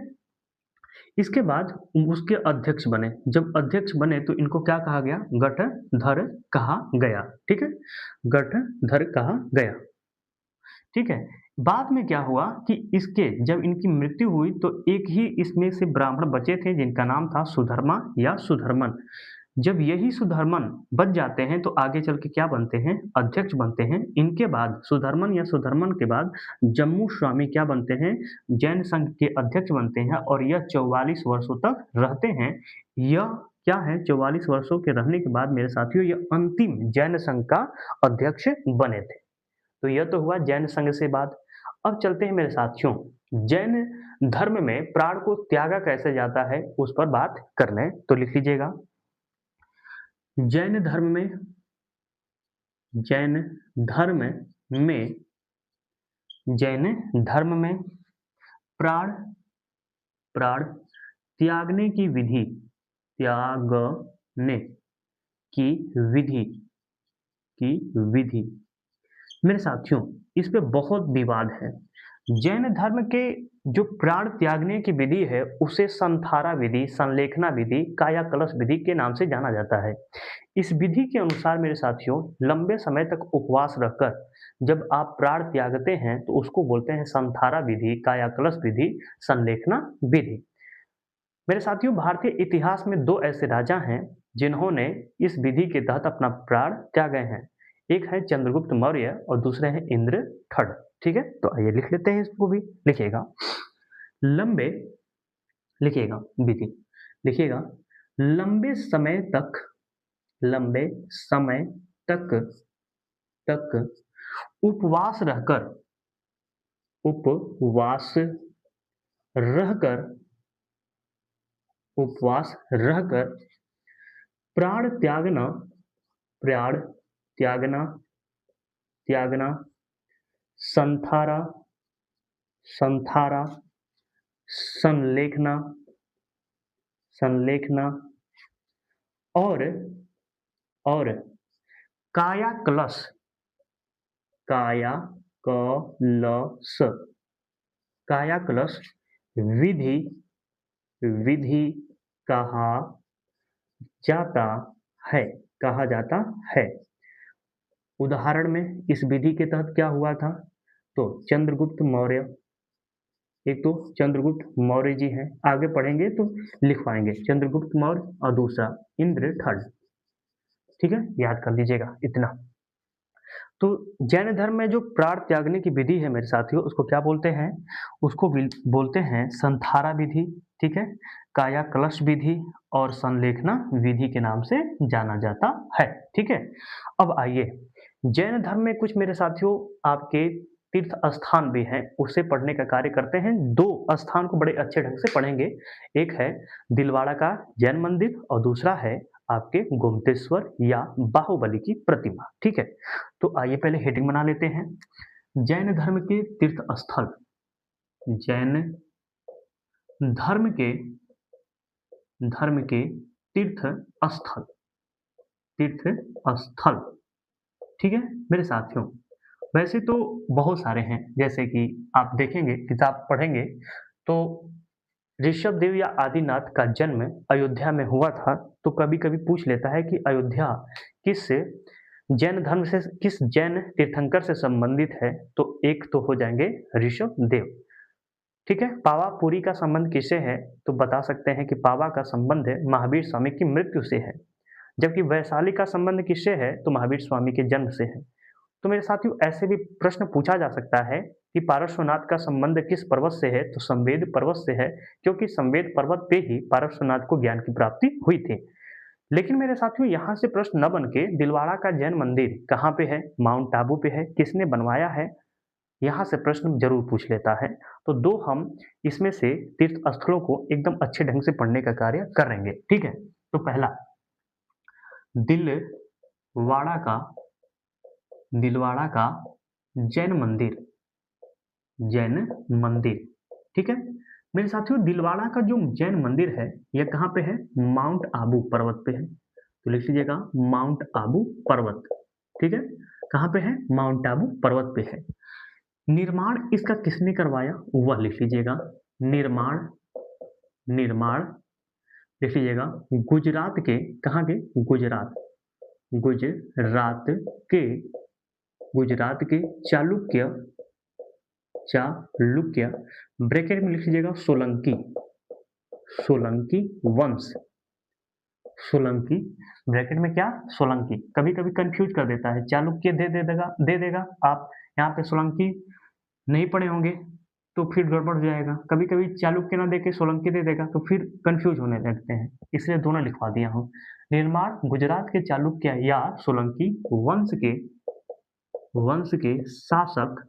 इसके बाद उसके अध्यक्ष बने। जब अध्यक्ष बने तो इनको क्या कहा गया? गठधर कहा गया। ठीक है, गठधर कहा गया। ठीक है, बाद में क्या हुआ कि इसके जब इनकी मृत्यु हुई तो एक ही इसमें से ब्राह्मण बचे थे जिनका नाम था सुधर्मा या सुधर्मन। जब यही सुधर्मन बच जाते हैं तो आगे चल के क्या बनते हैं? अध्यक्ष बनते हैं। इनके बाद सुधर्मन या सुधर्मन के बाद जम्मू स्वामी क्या बनते हैं? जैन संघ के अध्यक्ष बनते हैं और यह 44 वर्षों तक रहते हैं। यह क्या है? 44 वर्षों के रहने के बाद मेरे साथियों यह अंतिम जैन संघ का अध्यक्ष बने थे। तो यह तो हुआ जैन संघ से बात। अब चलते हैं मेरे साथियों, जैन धर्म में प्राण को त्यागा कैसे जाता है उस पर बात कर लें। तो लिख लीजिएगा, जैन धर्म में प्राण त्यागने की विधि मेरे साथियों इस पे बहुत विवाद है। जैन धर्म के जो प्राण त्यागने की विधि है उसे संथारा विधि, संलेखना विधि, काया कलश विधि के नाम से जाना जाता है। इस विधि के अनुसार मेरे साथियों लंबे समय तक उपवास रखकर जब आप प्राण त्यागते हैं तो उसको बोलते हैं संथारा विधि, काया कलश विधि, संलेखना विधि। मेरे साथियों भारतीय इतिहास में दो ऐसे राजा हैं जिन्होंने इस विधि के तहत अपना प्राण त्यागे हैं। एक है चंद्रगुप्त मौर्य और दूसरे हैं इंद्र ठड। ठीक है, तो आइए लिख लेते हैं इसको भी। लिखिएगा लंबे, लिखिएगा विधि, लिखिएगा लंबे समय तक, लंबे समय तक, तक उपवास रहकर, उपवास रहकर, उपवास रहकर प्राण त्यागना, प्राण त्यागना, त्यागना, संथारा, संथारा, संलेखना, संलेखना और और काया कलश, काया कलश, काया कलश विधि, विधि कहा जाता है, कहा जाता है। उदाहरण में इस विधि के तहत क्या हुआ था? तो चंद्रगुप्त मौर्य, एक तो चंद्रगुप्त मौर्य जी हैं, आगे पढ़ेंगे तो लिख पाएंगे, चंद्रगुप्त मौर्य और दूसरा इंद्र ठड। ठीक है, याद कर लीजिएगा इतना। तो जैन धर्म में जो प्राण त्यागने की विधि है मेरे साथियों उसको क्या बोलते हैं? उसको बोलते हैं संथारा विधि, ठीक है, काया कलश विधि और संलेखना विधि के नाम से जाना जाता है। ठीक है, अब आइए जैन धर्म में कुछ मेरे साथियों आपके तीर्थ स्थान भी हैं, उसे पढ़ने का कार्य करते हैं। दो स्थान को बड़े अच्छे ढंग से पढ़ेंगे। एक है दिलवाड़ा का जैन मंदिर और दूसरा है आपके गोमतेश्वर या बाहुबली की प्रतिमा। ठीक है, तो आइए पहले हेडिंग बना लेते हैं। जैन धर्म के तीर्थ स्थल, जैन धर्म के, धर्म के तीर्थ स्थल, तीर्थ स्थल। ठीक है मेरे साथियों, वैसे तो बहुत सारे हैं, जैसे कि आप देखेंगे किताब पढ़ेंगे तो ऋषभ देव या आदिनाथ का जन्म अयोध्या में हुआ था, तो कभी कभी पूछ लेता है कि अयोध्या किस जैन धर्म से, किस जैन तीर्थंकर से संबंधित है, तो एक तो हो जाएंगे ऋषभ देव। ठीक है, पावापुरी का संबंध किससे है? तो बता सकते हैं कि पावा का संबंध महावीर स्वामी की मृत्यु से है, जबकि वैशाली का संबंध किससे है? तो महावीर स्वामी के जन्म से है। तो मेरे साथियों ऐसे भी प्रश्न पूछा जा सकता है कि पार्श्वनाथ का संबंध किस पर्वत से है? तो संवेद पर्वत से है, क्योंकि संवेद पर्वत पे ही पार्श्वनाथ को ज्ञान की प्राप्ति हुई थी। लेकिन मेरे साथियों यहाँ से प्रश्न न बन के दिलवाड़ा का जैन मंदिर कहाँ पे है? माउंट आबू पे है। किसने बनवाया है? यहाँ से प्रश्न जरूर पूछ लेता है। तो दो हम इसमें से तीर्थ स्थलों को एकदम अच्छे ढंग से पढ़ने का कार्य करेंगे। ठीक है, तो पहला दिलवाड़ा का, दिलवाड़ा का जैन मंदिर, जैन मंदिर। ठीक है मेरे साथियों, दिलवाड़ा का जो जैन मंदिर है यह कहाँ पे है? माउंट आबू पर्वत पे है। तो लिख लीजिएगा माउंट आबू पर्वत। ठीक है, कहाँ पे है? माउंट आबू पर्वत पे है। निर्माण इसका किसने करवाया? वह लिख लीजिएगा निर्माण, निर्माण लिख लीजिएगा गुजरात के, कहाँ के? गुजरात, गुजरात के, गुजरात के चालुक्य, चालुक्य ब्रैकेट में लिख लीजिएगा सोलंकी, सोलंकी वंश, सोलंकी ब्रैकेट में क्या? सोलंकी। कभी कभी कंफ्यूज कर देता है, चालुक्य दे देगा आप यहाँ पे सोलंकी नहीं पढ़े होंगे तो फिर गड़बड़ हो जाएगा। कभी कभी चालुक्य ना देके सोलंकी दे देगा तो फिर कंफ्यूज होने लगते हैं, इसलिए दोनों लिखवा दिया हूँ। निर्माण गुजरात के चालुक्य या सोलंकी वंश के, वंश के शासक,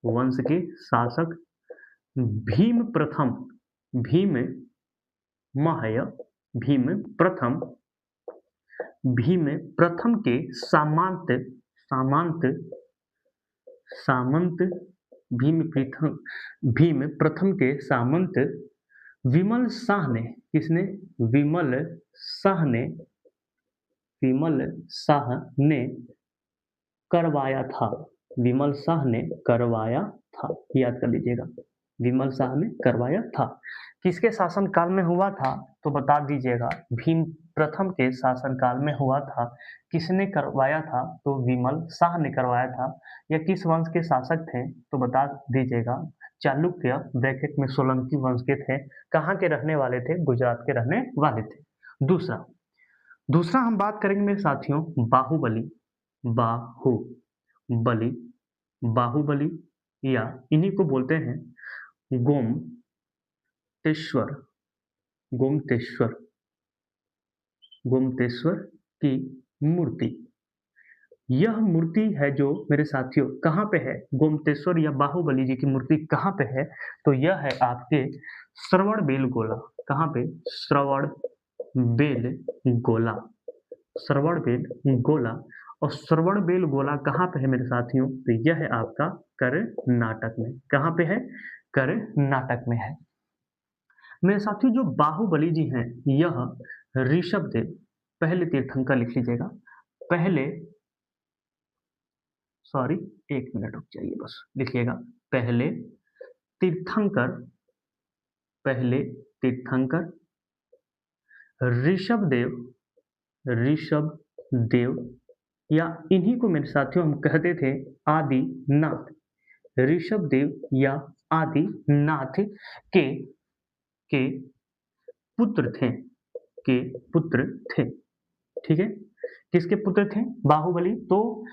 वंश के शासक भीम प्रथम, भीम महय, भीम प्रथम, भीम प्रथम के सामंत, सामंत, सामंत भीम प्रथम, भीम प्रथम के सामंत विमल शाह ने, किसने? विमल शाह ने, विमल शाह ने करवाया था, विमल शाह ने करवाया था, याद कर लीजिएगा। विमल शाह ने करवाया था। किसके शासनकाल में हुआ था तो बता दीजिएगा। भीम प्रथम के शासनकाल में हुआ था। किसने करवाया था तो विमल शाह ने करवाया था। या किस वंश के शासक थे तो बता दीजिएगा। चालुक्य ब्रैकेट में सोलंकी वंश के थे। कहाँ के रहने वाले थे? गुजरात के रहने वाले थे। दूसरा दूसरा हम बात करेंगे मेरे साथियों, बाहुबली। बाहुबली बाहुबली या इन्हीं को बोलते हैं गोमतेश्वर। गोमतेश्वर गोमतेश्वर की मूर्ति। यह मूर्ति है जो मेरे साथियों कहाँ पे है? गोमतेश्वर या बाहुबली जी की मूर्ति कहाँ पे है? तो यह है आपके श्रवणबेलगोला। कहाँ पे? श्रवणबेलगोला। श्रवणबेलगोला। और श्रवणबेलगोला कहाँ पे है मेरे साथियों? तो यह है आपका कर्नाटक में। कहाँ पे है? कर्नाटक में है। मेरे साथियों जो बाहुबली जी हैं यह ऋषभदेव पहले तीर्थंकर, लिख लीजिएगा। पहले सॉरी, एक मिनट रुक जाइए, बस लिखिएगा। पहले तीर्थंकर, पहले तीर्थंकर ऋषभदेव, ऋषभदेव या इन्हीं को मेरे साथियों हम कहते थे आदिनाथ। ऋषभदेव या आदिनाथ के के पुत्र थे, के पुत्र थे। ठीक है, किसके पुत्र थे? बाहुबली। तो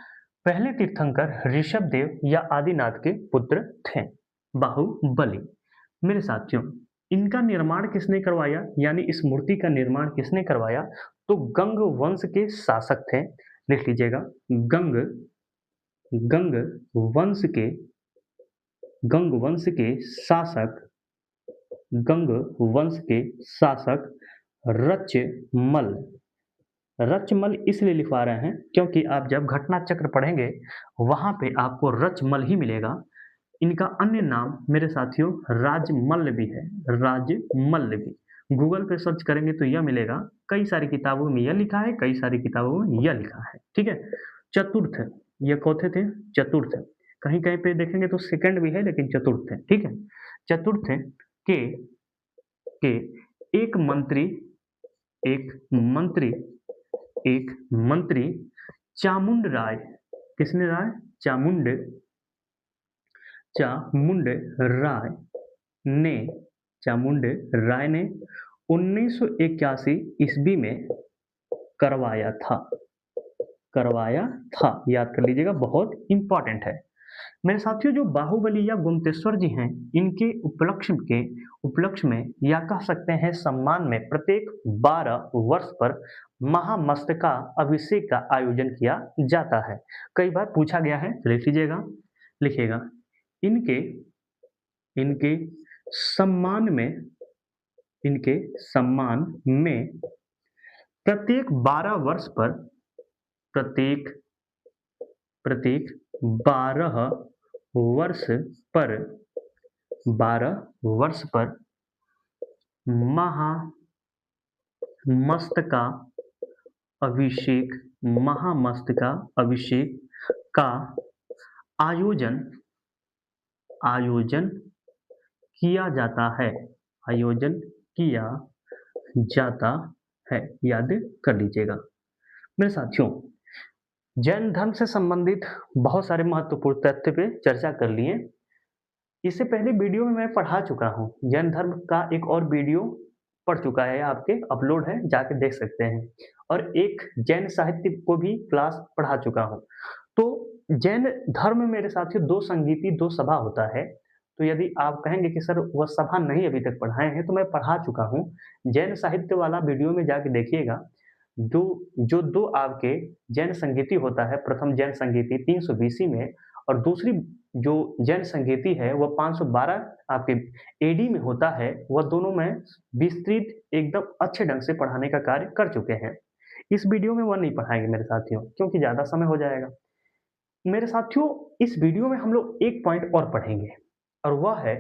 पहले तीर्थंकर ऋषभदेव या आदिनाथ के पुत्र थे बाहुबली। मेरे साथियों इनका निर्माण किसने करवाया, यानी इस मूर्ति का निर्माण किसने करवाया? तो गंग वंश के शासक थे। लिख लीजिएगा। गंग गंग वंश के गंग वंश के शासक, गंग वंश के शासक रचमल। रचमल इसलिए लिखवा रहे हैं क्योंकि आप जब घटना चक्र पढ़ेंगे वहां पे आपको रचमल ही मिलेगा। इनका अन्य नाम मेरे साथियों राजमल्ल भी है। राजमल्ल भी गूगल पे सर्च करेंगे तो यह मिलेगा। कई सारी किताबों में यह लिखा है, कई सारी किताबों में यह लिखा है। ठीक है। चतुर्थ, ये चौथे थे। चतुर्थ कहीं कहीं पे देखेंगे तो सेकंड भी है लेकिन चतुर्थ है। ठीक है। चतुर्थ के के एक मंत्री, एक मंत्री, एक मंत्री चामुंड राय। किसने राय? चामुंड राय ने, चामुंड राय ने 1981 ईस्वी में करवाया था। करवाया था, याद कर लीजिएगा, बहुत इंपॉर्टेंट है। मेरे साथियों जो बाहुबली या गोमतेश्वर जी हैं इनके उपलक्ष्य में या कह सकते हैं सम्मान में प्रत्येक 12 वर्ष पर महामस्तका अभिषेक का आयोजन किया जाता है। कई बार पूछा गया है, लिख लीजिएगा। लिखिएगा इनके इनके सम्मान में, इनके सम्मान में प्रत्येक 12 वर्ष पर, प्रत्येक 12 वर्ष पर, 12 वर्ष पर महामस्तका अभिषेक, महामस्तका अभिषेक का आयोजन किया जाता है। आयोजन किया जाता है, याद कर लीजिएगा। मेरे साथियों जैन धर्म से संबंधित बहुत सारे महत्वपूर्ण तथ्य पे चर्चा कर लिए। इससे पहले वीडियो में मैं पढ़ा चुका हूँ। जैन धर्म का एक और वीडियो पढ़ चुका है, आपके अपलोड है, जाके देख सकते हैं। और एक जैन साहित्य को भी क्लास पढ़ा चुका हूँ। तो जैन धर्म में मेरे साथियों 2 संगीति 2 सभा होता है। तो यदि आप कहेंगे कि सर वह सभा नहीं अभी तक पढ़ाए हैं, तो मैं पढ़ा चुका हूँ। जैन साहित्य वाला वीडियो में जाके देखिएगा। जो 2 आपके जैन संगीति होता है, प्रथम जैन संगीति 300 BC में और दूसरी जो जैन संगीति है वह 512 आपके एडी में होता है। वह दोनों में विस्तृत एकदम अच्छे ढंग से पढ़ाने का कार्य कर चुके हैं। इस वीडियो में वह नहीं पढ़ाएंगे मेरे साथियों, क्योंकि ज़्यादा समय हो जाएगा। मेरे साथियों इस वीडियो में हम लोग एक पॉइंट और पढ़ेंगे और वह है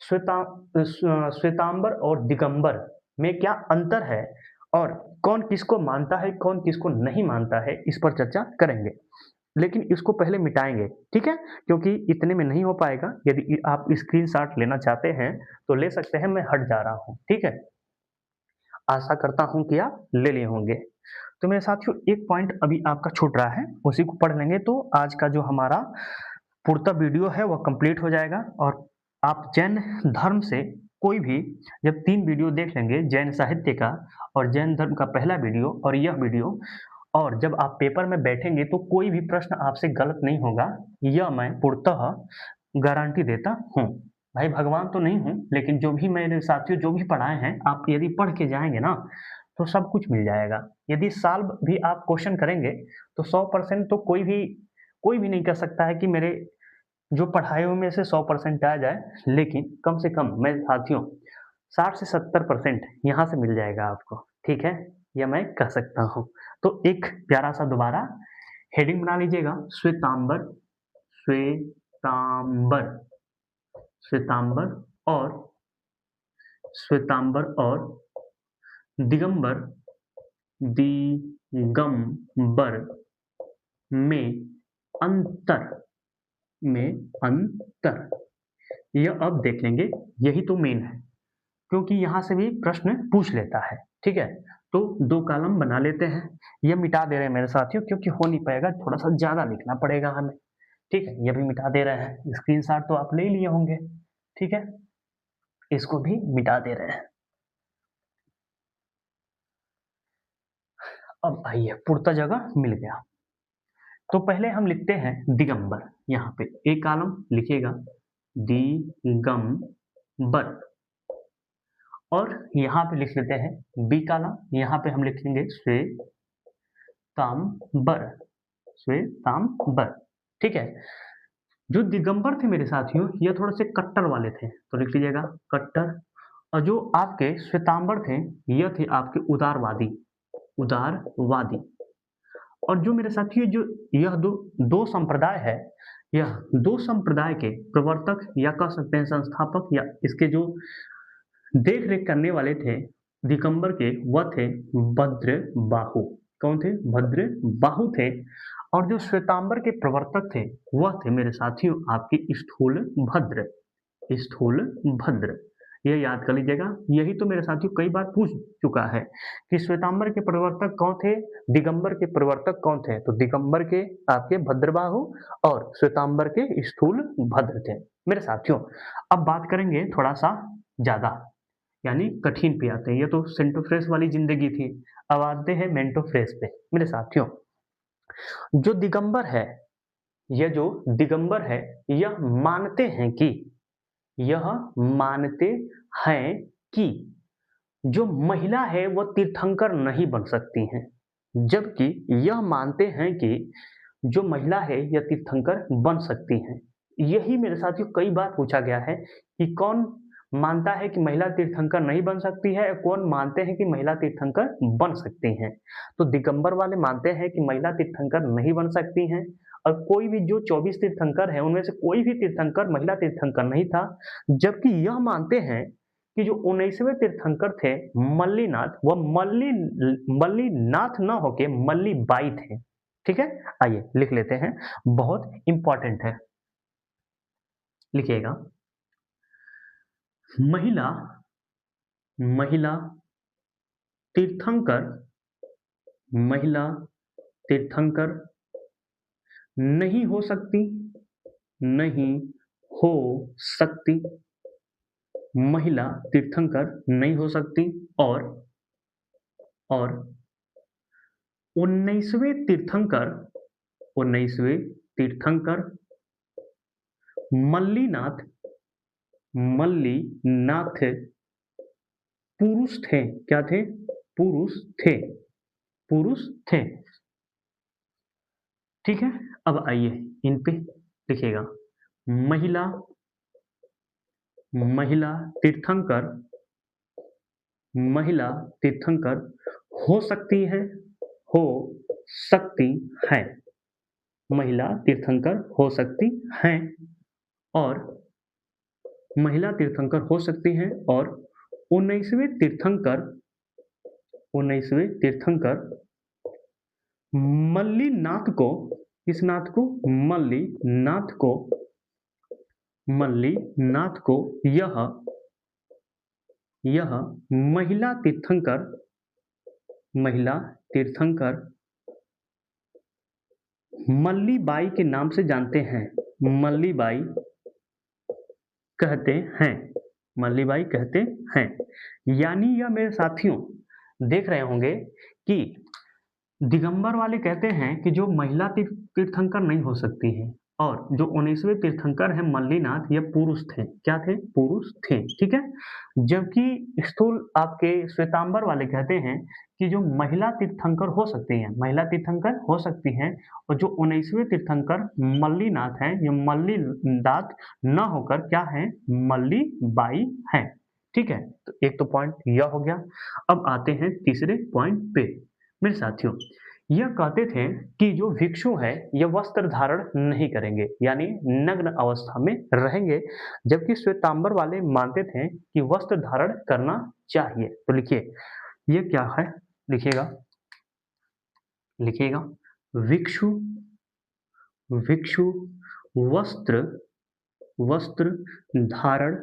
श्वेतांबर और दिगंबर में क्या अंतर है और कौन किसको मानता है, कौन किसको नहीं मानता है, इस पर चर्चा करेंगे। लेकिन इसको पहले मिटाएंगे, ठीक है, क्योंकि इतने में नहीं हो पाएगा। यदि आप स्क्रीनशॉट लेना चाहते हैं तो ले सकते हैं, मैं हट जा रहा हूँ, ठीक है। आशा करता हूँ कि आप ले लिए होंगे। तो मेरे साथियों, एक पॉइंट अभी आपका छूट रहा है, उसी को पढ़ लेंगे तो आज का जो हमारा पूर्णतः वीडियो है वह कंप्लीट हो जाएगा। और आप जैन धर्म से कोई भी जब 3 वीडियो देख लेंगे, जैन साहित्य का और जैन धर्म का पहला वीडियो और यह वीडियो, और जब आप पेपर में बैठेंगे तो कोई भी प्रश्न आपसे गलत नहीं होगा, यह मैं पूर्णतः गारंटी देता हूँ। भाई भगवान तो नहीं हूँ, लेकिन जो भी मेरे साथियों जो भी पढ़ाए हैं, आप यदि पढ़ के जाएँगे ना, तो सब कुछ मिल जाएगा। यदि सॉल्व भी आप क्वेश्चन करेंगे, तो 100% तो कोई भी नहीं कह सकता है कि मेरे जो पढ़ाए हुए में से 100% आ जाए, लेकिन कम से कम मेरे साथियों 60 से 70% यहाँ से मिल जाएगा आपको, ठीक है? यह मैं कह सकता हूँ। तो एक प्यारा-सा दोबारा हेडिंग बना लीजिएगा, श्वेतांबर, श्वेतांबर, श्वेतांबर और श्वेतांबर और दिगंबर, दिगंबर में अंतर, में अंतर। यह अब देख लेंगे, यही तो मेन है, क्योंकि यहाँ से भी प्रश्न पूछ लेता है, ठीक है? तो 2 कॉलम बना लेते हैं। यह मिटा दे रहे हैं मेरे साथियों, क्योंकि हो नहीं पाएगा, थोड़ा-सा ज़्यादा लिखना पड़ेगा हमें, ठीक है? ये भी मिटा दे रहे हैं। स्क्रीनशॉट तो आप ले लिए होंगे, ठीक है? इसको भी मिटा दे रहे हैं। अब आइए, पूर्णतः जगह मिल गया। तो पहले हम लिखते हैं दिगंबर, यहाँ पे एक कॉलम लिखिएगा, दिगंबर, और यहाँ पे लिख लेते हैं बी कॉलम, यहाँ पे हम लिखेंगे श्वेतांबर, श्वेतांबर, ठीक है। जो दिगंबर थे मेरे साथियों, ये थोड़े से कट्टर वाले थे, तो लिख लीजिएगा कट्टर। और जो आपके श्वेतांबर थे, ये थे आपके उदारवादी, उदारवादी। और जो मेरे साथियों जो यह दो संप्रदाय है, यह 2 संप्रदाय के प्रवर्तक या कह सकते हैं संस्थापक, या इसके जो देख रेख करने वाले थे दिगंबर के, वह थे भद्रबाहु। कौन थे? भद्रबाहु थे। और जो श्वेतांबर के प्रवर्तक थे, वह थे मेरे साथियों आपके स्थूलभद्र, स्थूलभद्र। यह याद कर लीजिएगा। यही तो मेरे साथियों कई बार पूछ चुका है कि श्वेतांबर के प्रवर्तक कौन थे, दिगंबर के प्रवर्तक कौन थे। तो दिगंबर के आपके भद्रबाहु और श्वेतांबर के स्थूलभद्र थे मेरे साथियों। अब बात करेंगे थोड़ा सा ज्यादा, यानी कठिन पे आते हैं। ये तो सेंटो फ्रेश वाली जिंदगी थी, अब आते हैं मेंटो फ्रेश पे मेरे साथियों। जो दिगंबर है, यह जो दिगंबर है, यह मानते हैं कि, यह मानते हैं कि जो महिला है वह तीर्थंकर नहीं बन सकती हैं, जबकि यह मानते हैं कि जो महिला है यह तीर्थंकर बन सकती हैं। यही मेरे साथियों कई बार पूछा गया है कि कौन मानता है कि महिला तीर्थंकर नहीं बन सकती है, कौन मानते हैं कि महिला तीर्थंकर बन सकती हैं। तो दिगंबर वाले मानते हैं कि महिला तीर्थंकर नहीं बन सकती हैं, और कोई भी जो 24 तीर्थंकर है उनमें से कोई भी तीर्थंकर महिला तीर्थंकर नहीं था। जबकि यह मानते हैं कि जो 19वें तीर्थंकर थे मल्लीनाथ, वह मल्लीनाथ न होके मल्लीबाई थे, ठीक है। आइए लिख लेते हैं, बहुत इंपॉर्टेंट है, लिखिएगा। महिला, महिला तीर्थंकर, महिला तीर्थंकर नहीं हो सकती, नहीं हो सकती, महिला तीर्थंकर नहीं हो सकती। और 19वें तीर्थंकर, 19वें तीर्थंकर मल्लीनाथ, मल्लीनाथ पुरुष थे। क्या थे? पुरुष थे, पुरुष थे, ठीक है। अब आइए इन पे लिखिएगा, महिला, महिला तीर्थंकर, महिला तीर्थंकर हो सकती है, हो सकती है, महिला तीर्थंकर हो सकती हैं, और महिला तीर्थंकर हो सकती हैं। और 19वें तीर्थंकर, 19वें तीर्थंकर मल्लीनाथ को, इस नाथ को मल्ली नाथ को, मल्ली नाथ को यह यह महिला तीर्थंकर, महिला तीर्थंकर मल्ली बाई के नाम से जानते हैं, मल्ली बाई कहते हैं, मल्ली बाई कहते हैं। यानी यह मेरे साथियों देख रहे होंगे कि दिगंबर वाले कहते हैं कि जो महिला तीर्थंकर नहीं हो सकती है, और जो 19वें तीर्थंकर हैं मल्लीनाथ, ये पुरुष थे। क्या थे? पुरुष थे। ठीक है। जबकि स्थूल आपके श्वेतांबर वाले कहते हैं कि जो महिला तीर्थंकर हो सकती हैं, महिला तीर्थंकर हो सकती हैं, और जो 19वें तीर्थंकर मल्लीनाथ हैं, ये मल्लीनाथ न होकर क्या है? मल्ली बाई हैं। ठीक है। तो एक तो पॉइंट यह हो गया। अब आते हैं तीसरे पॉइंट पे। मेरे साथियों, यह कहते थे कि जो भिक्षु है यह वस्त्र धारण नहीं करेंगे, यानी नग्न अवस्था में रहेंगे, जबकि श्वेतांबर वाले मानते थे कि वस्त्र धारण करना चाहिए। तो लिखिए, यह क्या है? लिखिएगा, लिखिएगा, भिक्षु, भिक्षु वस्त्र, वस्त्र धारण,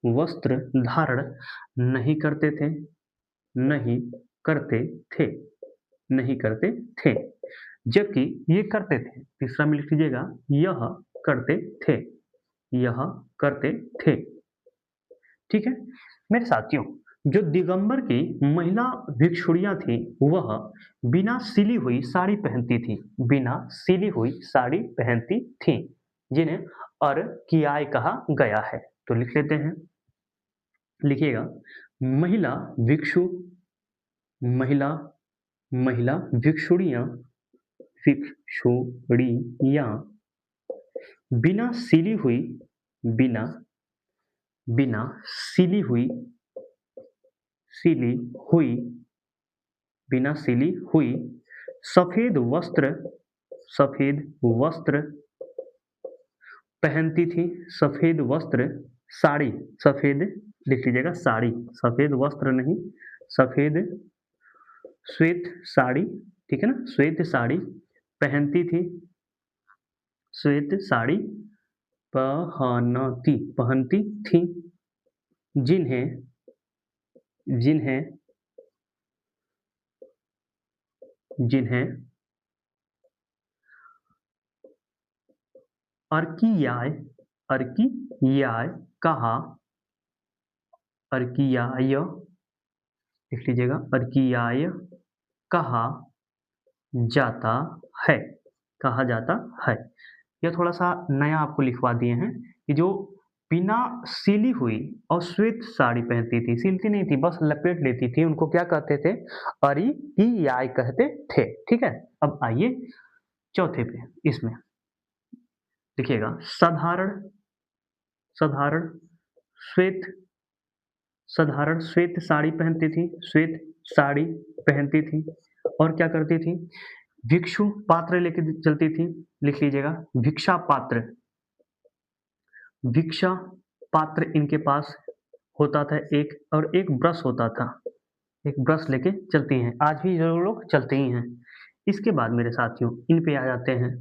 वस्त्र धारण नहीं करते थे, नहीं करते थे, नहीं करते थे, जबकि ये करते थे। तीसरा में लिख लीजिएगा, यह करते थे, यह करते थे। ठीक है। मेरे साथियों, जो दिगंबर की महिला भिक्षुड़ियां थी वह बिना सिली हुई साड़ी पहनती थी, बिना सिली हुई साड़ी पहनती थी, जिन्हें अर्कियाई कहा गया है। तो लिख लेते हैं, लिखिएगा, महिला भिक्षु, महिला, महिला भिक्षुड़ियां, भिक्षुड़ियां बिना सिली हुई, बिना, बिना सिली हुई, सिली हुई, बिना सिली हुई सफेद वस्त्र, सफेद वस्त्र पहनती थी, सफेद वस्त्र, साड़ी, सफेद लिख लीजिएगा, साड़ी, सफेद वस्त्र नहीं, सफेद श्वेत साड़ी, ठीक है ना, श्वेत साड़ी पहनती थी, श्वेत साड़ी पहनती, पहनती थी, जिन्हें, जिन्हें, जिन्हें अर्कियाय, अर्कियाय कहा, अर्कियाय लिख लीजिएगा, अर्कियाय कहा जाता है, कहा जाता है। यह थोड़ा सा नया आपको लिखवा दिए हैं कि जो बिना सिली हुई और श्वेत साड़ी पहनती थी, सिलती नहीं थी, बस लपेट लेती थी, उनको क्या कहते थे? अर्कियाई कहते थे। ठीक है। अब आइए चौथे पे, इसमें लिखिएगा, साधारण, साधारण श्वेत, साधारण श्वेत साड़ी पहनती थी, श्वेत साड़ी पहनती थी, और क्या करती थी? भिक्षु पात्र लेके चलती थी, लिख लीजिएगा, भिक्षा पात्र, भिक्षा पात्र इनके पास होता था एक, और एक ब्रश होता था, एक ब्रश लेके चलती हैं, आज भी जो लोग चलते ही हैं। इसके बाद मेरे साथियों इन पे आ जाते हैं।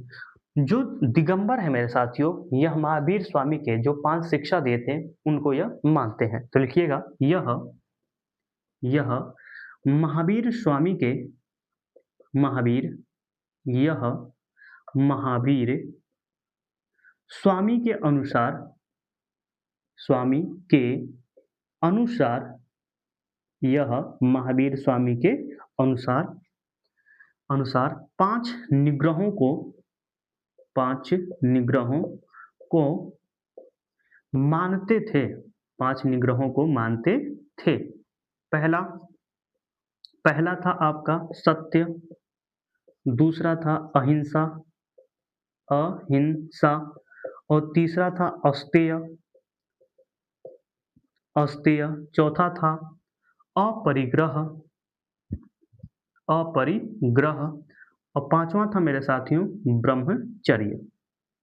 जो दिगंबर है मेरे साथियों, यह महावीर स्वामी के जो 5 शिक्षा दिए थे उनको यह मानते हैं। तो लिखिएगा, यह महावीर स्वामी के, महावीर, यह महावीर स्वामी के अनुसार, स्वामी के अनुसार, यह महावीर स्वामी के अनुसार, अनुसार 5 निग्रहों को, 5 निग्रहों को मानते थे, 5 निग्रहों को मानते थे। पहला, पहला था आपका सत्य, दूसरा था अहिंसा, अहिंसा, और तीसरा था अस्तेय, अस्तेय, चौथा था अपरिग्रह, अपरिग्रह, और पांचवा था मेरे साथियों ब्रह्मचर्य।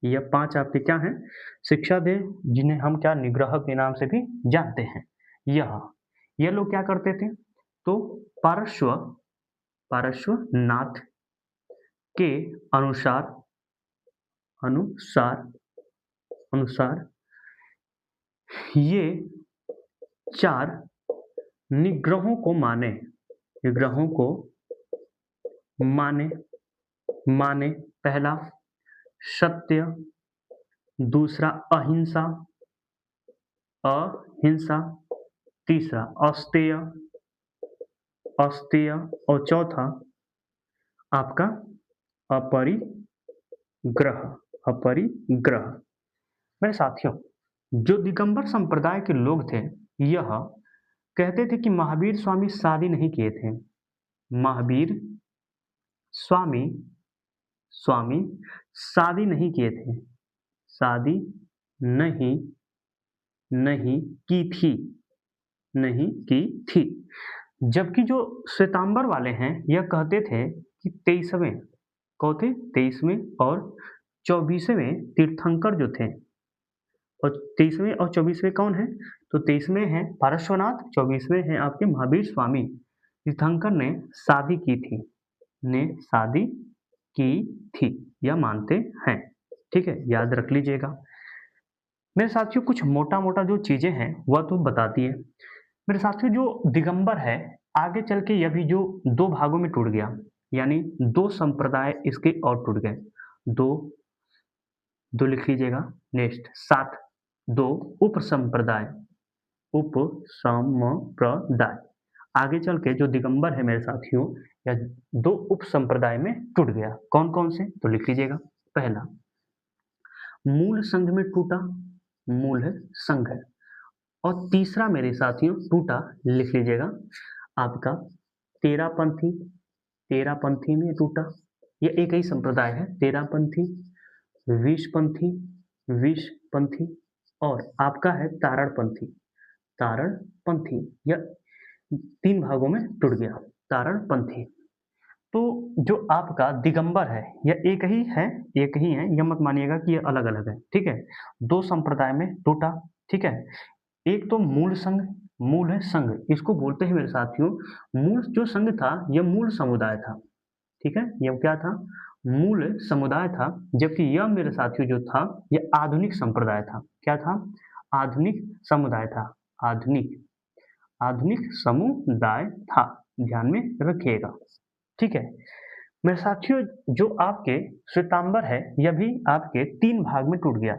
यह 5 आपके क्या हैं? शिक्षा दे, जिन्हें हम क्या निग्रह के नाम से भी जानते हैं। यह लोग क्या करते थे? तो पार्श्व, पार्श्वनाथ, के अनुसार अनुसार अनुसार ये 4 निग्रहों को माने, निग्रहों को माने माने पहला सत्य, दूसरा अहिंसा अहिंसा, तीसरा अस्तेय अस्तेय और चौथा आपका अपरिग्रह अपरिग्रह। मेरे साथियों, जो दिगंबर संप्रदाय के लोग थे यह कहते थे कि महावीर स्वामी शादी नहीं किए थे। महावीर स्वामी स्वामी शादी नहीं किए थे, शादी नहीं नहीं की थी नहीं की थी। जबकि जो श्वेतांबर वाले हैं यह कहते थे कि 23वें कौन थे, 23वें और 24वें तीर्थंकर जो थे, और 23वें और 24वें कौन है, तो 23वें हैं पार्श्वनाथ, 24वें हैं आपके महावीर स्वामी। तीर्थंकर ने शादी की थी, ने शादी की थी, यह मानते हैं। ठीक है, याद रख लीजिएगा। मेरे साथियों, कुछ मोटा मोटा जो चीजें हैं वह तो बताती है। मेरे साथियों, जो दिगंबर है आगे चल के यह भी जो 2 भागों में टूट गया, यानी 2 संप्रदाय इसके और टूट गए। 2 2 लिख लीजिएगा। नेक्स्ट 7 2 उप संप्रदाय आगे चल के जो दिगंबर है मेरे साथियों यह 2 उप संप्रदाय में टूट गया। कौन कौन से, तो लिख लीजिएगा। पहला मूल संघ में टूटा, मूल है संघ है। और तीसरा मेरे साथियों टूटा, लिख लीजिएगा आपका तेरापंथी, तेरापंथी में टूटा। यह एक ही संप्रदाय है, तेरापंथी, विषपंथी, विषपंथी और आपका है तारणपंथी, तारणपंथी। यह 3 भागों में टूट गया, तारणपंथी। तो जो आपका दिगंबर है यह एक ही है, एक ही है, यह मत मानिएगा कि यह अलग अलग है। ठीक है, 2 संप्रदाय में टूटा। ठीक है, एक तो मूल संघ, मूल है संघ, इसको बोलते हैं मेरे साथियों। मूल जो संघ था यह मूल समुदाय था। ठीक है, यह क्या था, मूल समुदाय था। जबकि यह मेरे साथियों जो था यह आधुनिक संप्रदाय था। क्या था, आधुनिक समुदाय था, आधुनिक आधुनिक समुदाय था, ध्यान में रखिएगा। ठीक है मेरे साथियों, जो आपके श्वेतांबर है यह भी आपके 3 भाग में टूट गया।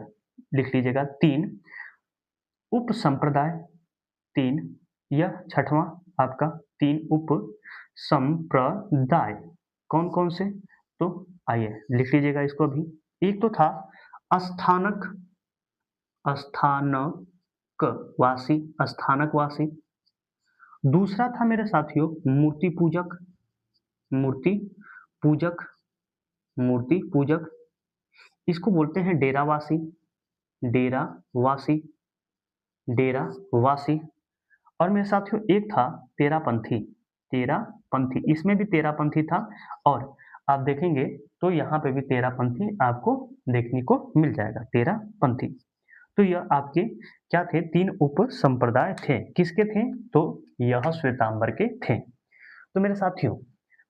लिख लीजिएगा 3 उप संप्रदाय, 3, यह 6वां आपका 3 उप संप्रदाय। कौन कौन से, तो आइए लिख लीजिएगा इसको अभी। एक तो था स्थानक, स्थानक वासी, स्थानक वासी। दूसरा था मेरे साथियों मूर्ति पूजक, मूर्ति पूजक, मूर्ति पूजक। इसको बोलते हैं डेरावासी, डेरावासी, डेरावासी। और मेरे साथियों एक था तेरापंथी, तेरापंथी। इसमें भी तेरापंथी था और आप देखेंगे तो यहाँ पे भी तेरापंथी आपको देखने को मिल जाएगा, तेरापंथी। तो यह आपके क्या थे, 3 उप संप्रदाय थे। किसके थे, तो यह श्वेतांबर के थे। तो मेरे साथियों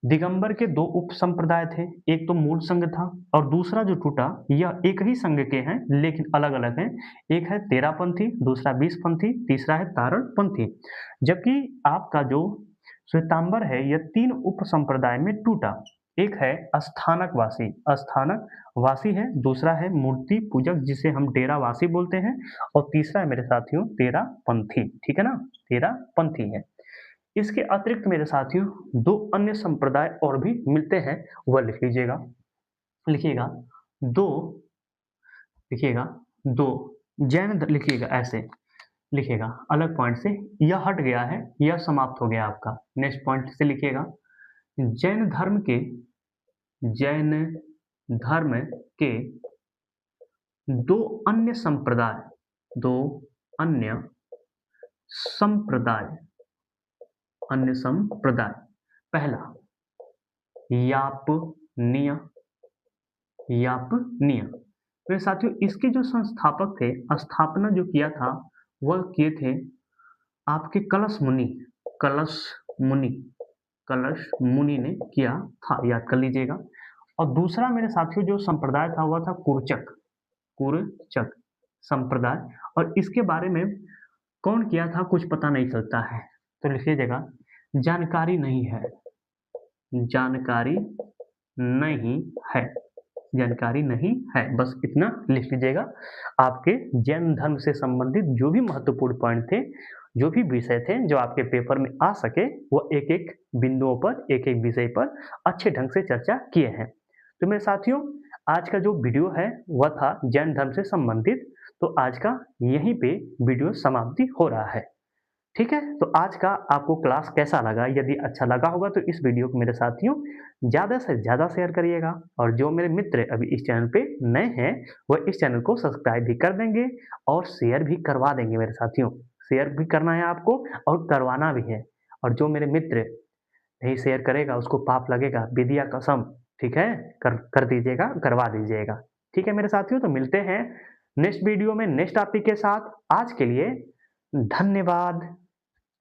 दिगंबर के 2 उप संप्रदाय थे, एक तो मूल संघ था और दूसरा जो टूटा यह एक ही संघ के हैं लेकिन अलग अलग हैं। एक है तेरापंथी, दूसरा विषपंथी, तीसरा है तारणपंथी। जबकि आपका जो श्वेतांबर है यह 3 उप संप्रदाय में टूटा। एक है स्थानकवासी, स्थानक वासी है, दूसरा है मूर्ति पूजक जिसे हम डेरावासी बोलते हैं, और तीसरा है मेरे साथियों तेरापंथी। ठीक है ना, तेरापंथी है। इसके अतिरिक्त मेरे साथियों 2 अन्य संप्रदाय और भी मिलते हैं, वह लिख लीजिएगा। लिखिएगा 2, लिखिएगा 2 जैन, लिखिएगा ऐसे, लिखिएगा अलग पॉइंट से, यह हट गया है, यह समाप्त हो गया आपका। नेक्स्ट पॉइंट से लिखिएगा जैन धर्म के, जैन धर्म के 2 अन्य संप्रदाय, 2 अन्य संप्रदाय, अन्य संप्रदाय। पहला यापनीय, यापनीय। मेरे साथियों इसके जो संस्थापक थे, स्थापना जो किया था वह किए थे आपके कलश मुनि, कलश मुनि, कलश मुनि ने किया था, याद कर लीजिएगा। और दूसरा मेरे साथियों जो संप्रदाय था वह था कुरचक, कुरचक संप्रदाय। और इसके बारे में कौन किया था कुछ पता नहीं चलता है, तो लिख लीजिएगा जानकारी नहीं है, जानकारी नहीं है, जानकारी नहीं है, बस इतना लिख लीजिएगा। आपके जैन धर्म से संबंधित जो भी महत्वपूर्ण पॉइंट थे, जो भी विषय थे जो आपके पेपर में आ सके, वो एक-एक बिंदुओं पर, एक-एक विषय पर अच्छे ढंग से चर्चा किए हैं। तो मेरे साथियों, आज का जो वीडियो है वह था जैन धर्म से संबंधित, तो आज का यहीं पे वीडियो समाप्ति हो रहा है। ठीक है? तो आज का आपको क्लास कैसा लगा? यदि अच्छा लगा होगा तो इस वीडियो को मेरे साथियों ज़्यादा से ज़्यादा शेयर करिएगा, और जो मेरे मित्र अभी इस चैनल पे नए हैं, वह इस चैनल को सब्सक्राइब भी कर देंगे और शेयर भी करवा देंगे मेरे साथियों। शेयर भी करना है आपको और करवाना भी है, और जो मेरे मित्र नहीं शेयर करेगा उसको पाप लगेगा, विद्या कसम, ठीक है? कर दीजिएगा, करवा दीजिएगा। ठीक है मेरे साथियों, तो मिलते हैं नेक्स्ट वीडियो में नेक्स्ट टॉपिक के साथ। आज के लिए धन्यवाद।